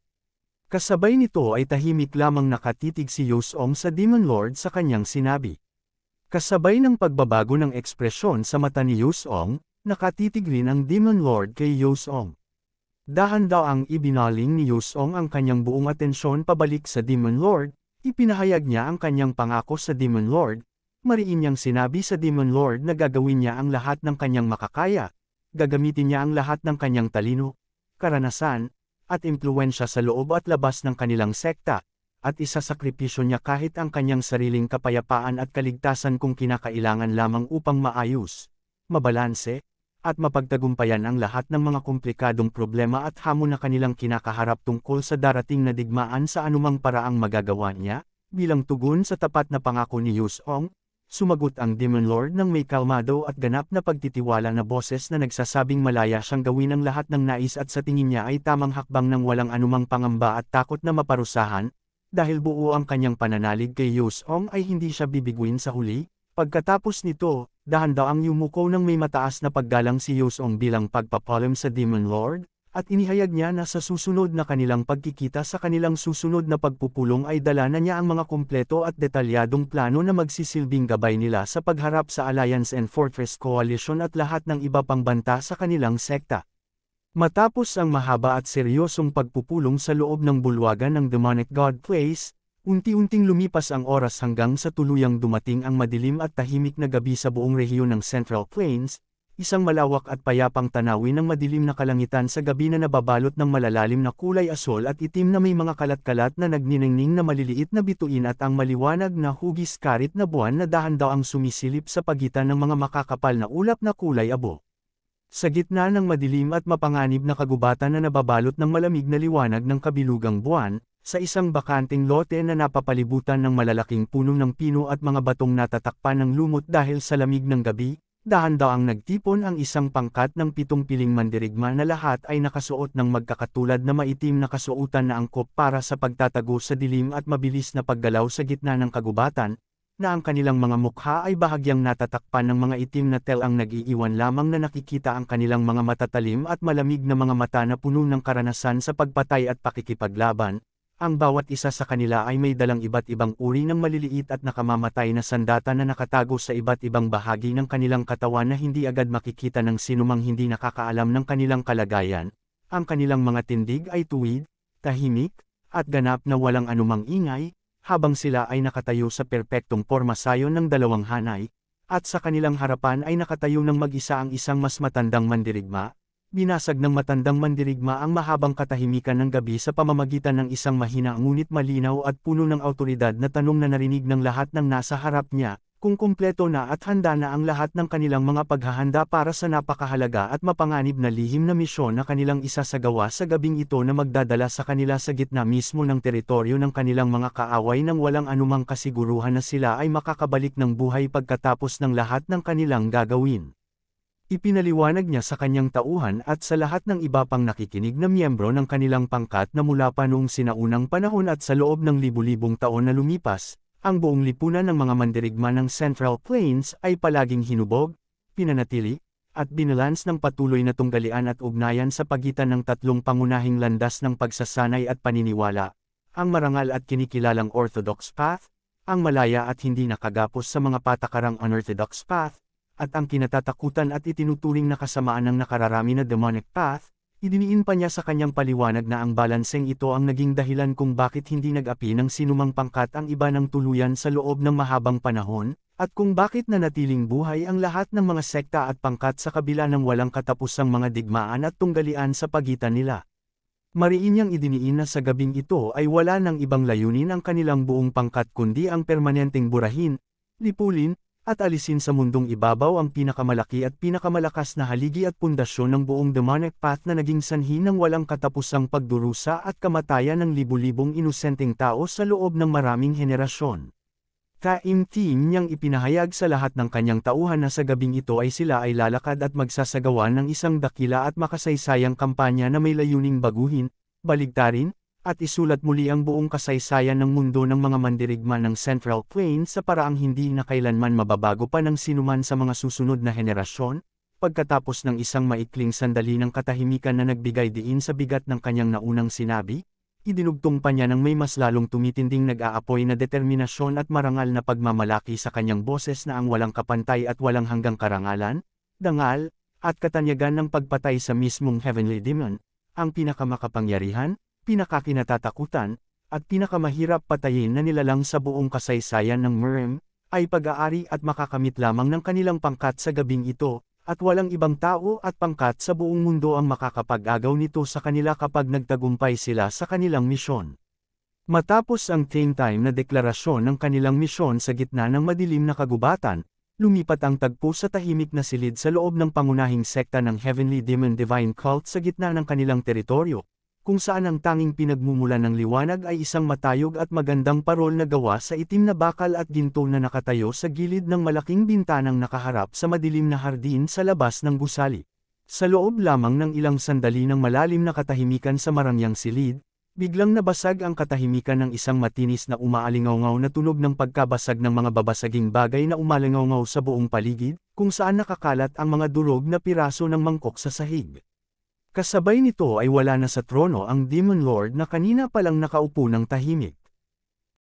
Kasabay nito ay tahimik lamang nakatitig si Yusong sa Demon Lord sa kanyang sinabi. Kasabay ng pagbabago ng ekspresyon sa mata ni Yusong, nakatitig rin ang Demon Lord kay Yusong. Dahan-daang ibinaling ni Yusong ang kanyang buong atensyon pabalik sa Demon Lord, ipinahayag niya ang kanyang pangako sa Demon Lord, mariin niyang sinabi sa Demon Lord na gagawin niya ang lahat ng kanyang makakaya, gagamitin niya ang lahat ng kanyang talino, karanasan, at impluwensya sa loob at labas ng kanilang sekta, at isasakripisyo niya kahit ang kanyang sariling kapayapaan at kaligtasan kung kinakailangan lamang upang maayos, mabalanse, at mapagtagumpayan ang lahat ng mga komplikadong problema at hamon na kanilang kinakaharap tungkol sa darating na digmaan sa anumang paraang magagawa niya. Bilang tugon sa tapat na pangako ni Yusong, sumagot ang Demon Lord ng may kalmado at ganap na pagtitiwala na boses na nagsasabing malaya siyang gawin ang lahat ng nais at sa tingin niya ay tamang hakbang ng walang anumang pangamba at takot na maparusahan. Dahil buo ang kanyang pananalig kay Yusong ay hindi siya bibiguin sa huli. Pagkatapos nito, dahan-daang yumuko ng may mataas na paggalang si Yusong bilang pagpapalam sa Demon Lord, at inihayag niya na sa susunod na kanilang pagkikita sa kanilang susunod na pagpupulong ay dala na niya ang mga kumpleto at detalyadong plano na magsisilbing gabay nila sa pagharap sa Alliance and Fortress Coalition at lahat ng iba pang banta sa kanilang sekta. Matapos ang mahaba at seryosong pagpupulong sa loob ng bulwagan ng Demonic God Place, unti-unting lumipas ang oras hanggang sa tuluyang dumating ang madilim at tahimik na gabi sa buong rehiyon ng Central Plains, isang malawak at payapang tanawin ng madilim na kalangitan sa gabi na nababalot ng malalalim na kulay asol at itim na may mga kalat-kalat na nagniningning na maliliit na bituin at ang maliwanag na hugis karit na buwan na dahan-daang sumisilip sa pagitan ng mga makakapal na ulap na kulay abo. Sa gitna ng madilim at mapanganib na kagubatan na nababalot ng malamig na liwanag ng kabilugang buwan, sa isang bakanting lote na napapalibutan ng malalaking puno ng pino at mga batong natatakpan ng lumot dahil sa lamig ng gabi, dahan-daang nagtipon ang isang pangkat ng 7 piling mandirigma na lahat ay nakasuot ng magkakatulad na maitim na kasuotan na angkop para sa pagtatago sa dilim at mabilis na paggalaw sa gitna ng kagubatan, na ang kanilang mga mukha ay bahagyang natatakpan ng mga itim na telang nag-iiwan lamang na nakikita ang kanilang mga matatalim at malamig na mga mata na puno ng karanasan sa pagpatay at pakikipaglaban. Ang bawat isa sa kanila ay may dalang iba't ibang uri ng maliliit at nakamamatay na sandata na nakatago sa iba't ibang bahagi ng kanilang katawan na hindi agad makikita ng sinumang hindi nakakaalam ng kanilang kalagayan. Ang kanilang mga tindig ay tuwid, tahimik, at ganap na walang anumang ingay, habang sila ay nakatayo sa perpektong pormasayon ng dalawang hanay, at sa kanilang harapan ay nakatayo ng mag-isa ang isang mas matandang mandirigma. Binasag ng matandang mandirigma ang mahabang katahimikan ng gabi sa pamamagitan ng isang mahina ngunit malinaw at puno ng awtoridad na tanong na narinig ng lahat ng nasa harap niya, kung kumpleto na at handa na ang lahat ng kanilang mga paghahanda para sa napakahalaga at mapanganib na lihim na misyon na kanilang isasagawa sa gabing ito na magdadala sa kanila sa gitna mismo ng teritoryo ng kanilang mga kaaway nang walang anumang kasiguruhan na sila ay makakabalik ng buhay pagkatapos ng lahat ng kanilang gagawin. Ipinaliwanag niya sa kanyang tauhan at sa lahat ng iba pang nakikinig na miyembro ng kanilang pangkat na mula pa noong sinaunang panahon at sa loob ng libu-libong taon na lumipas, ang buong lipunan ng mga mandirigma ng Central Plains ay palaging hinubog, pinanatili, at binalans ng patuloy na tunggalian at ugnayan sa pagitan ng tatlong pangunahing landas ng pagsasanay at paniniwala, ang marangal at kinikilalang Orthodox Path, ang malaya at hindi nakagapos sa mga patakarang Unorthodox Path, at ang kinatatakutan at itinuturing na kasamaan ng nakararami na Demonic Path. Idiniin pa niya sa kanyang paliwanag na ang balanseng ito ang naging dahilan kung bakit hindi nag-api ng sinumang pangkat ang iba ng tuluyan sa loob ng mahabang panahon, at kung bakit nanatiling buhay ang lahat ng mga sekta at pangkat sa kabila ng walang katapusang mga digmaan at tunggalian sa pagitan nila. Mariin niyang idiniin na sa gabing ito ay wala ng ibang layunin ang kanilang buong pangkat kundi ang permanenteng burahin, lipulin, at alisin sa mundong ibabaw ang pinakamalaki at pinakamalakas na haligi at pundasyon ng buong demonic path na naging sanhi ng walang katapusang pagdurusa at kamatayan ng libu-libong inosenteng tao sa loob ng maraming henerasyon. Taimtim niyang ipinahayag sa lahat ng kanyang tauhan na sa gabing ito ay sila ay lalakad at magsasagawa ng isang dakila at makasaysayang kampanya na may layuning baguhin, baligtarin, at isulat muli ang buong kasaysayan ng mundo ng mga mandirigma ng Central Plains sa paraang hindi na kailanman mababago pa ng sinuman sa mga susunod na henerasyon, pagkatapos ng isang maikling sandali ng katahimikan na nagbigay diin sa bigat ng kanyang naunang sinabi. Idinugtong pa niya ng may mas lalong tumitinding nag-aapoy na determinasyon at marangal na pagmamalaki sa kanyang boses na ang walang kapantay at walang hanggang karangalan, dangal, at katanyagan ng pagpatay sa mismong Heavenly Demon, ang pinakamakapangyarihan, pinakakinatatakutan, at pinakamahirap patayin na nilalang sa buong kasaysayan ng Mirim, ay pag-aari at makakamit lamang ng kanilang pangkat sa gabing ito, at walang ibang tao at pangkat sa buong mundo ang makakapag-agaw nito sa kanila kapag nagtagumpay sila sa kanilang misyon. Matapos ang time na deklarasyon ng kanilang misyon sa gitna ng madilim na kagubatan, lumipat ang tagpo sa tahimik na silid sa loob ng pangunahing sekta ng Heavenly Demon Divine Cult sa gitna ng kanilang teritoryo, kung saan ang tanging pinagmumulan ng liwanag ay isang matayog at magandang parol na gawa sa itim na bakal at ginto na nakatayo sa gilid ng malaking bintanang nakaharap sa madilim na hardin sa labas ng gusali. Sa loob lamang ng ilang sandali ng malalim na katahimikan sa marangyang silid, biglang nabasag ang katahimikan ng isang matinis na umaalingaw-ngaw na tunog ng pagkabasag ng mga babasaging bagay na umalingaw-ngaw sa buong paligid, kung saan nakakalat ang mga durog na piraso ng mangkok sa sahig. Kasabay nito ay wala na sa trono ang Demon Lord na kanina palang nakaupo ng tahimik.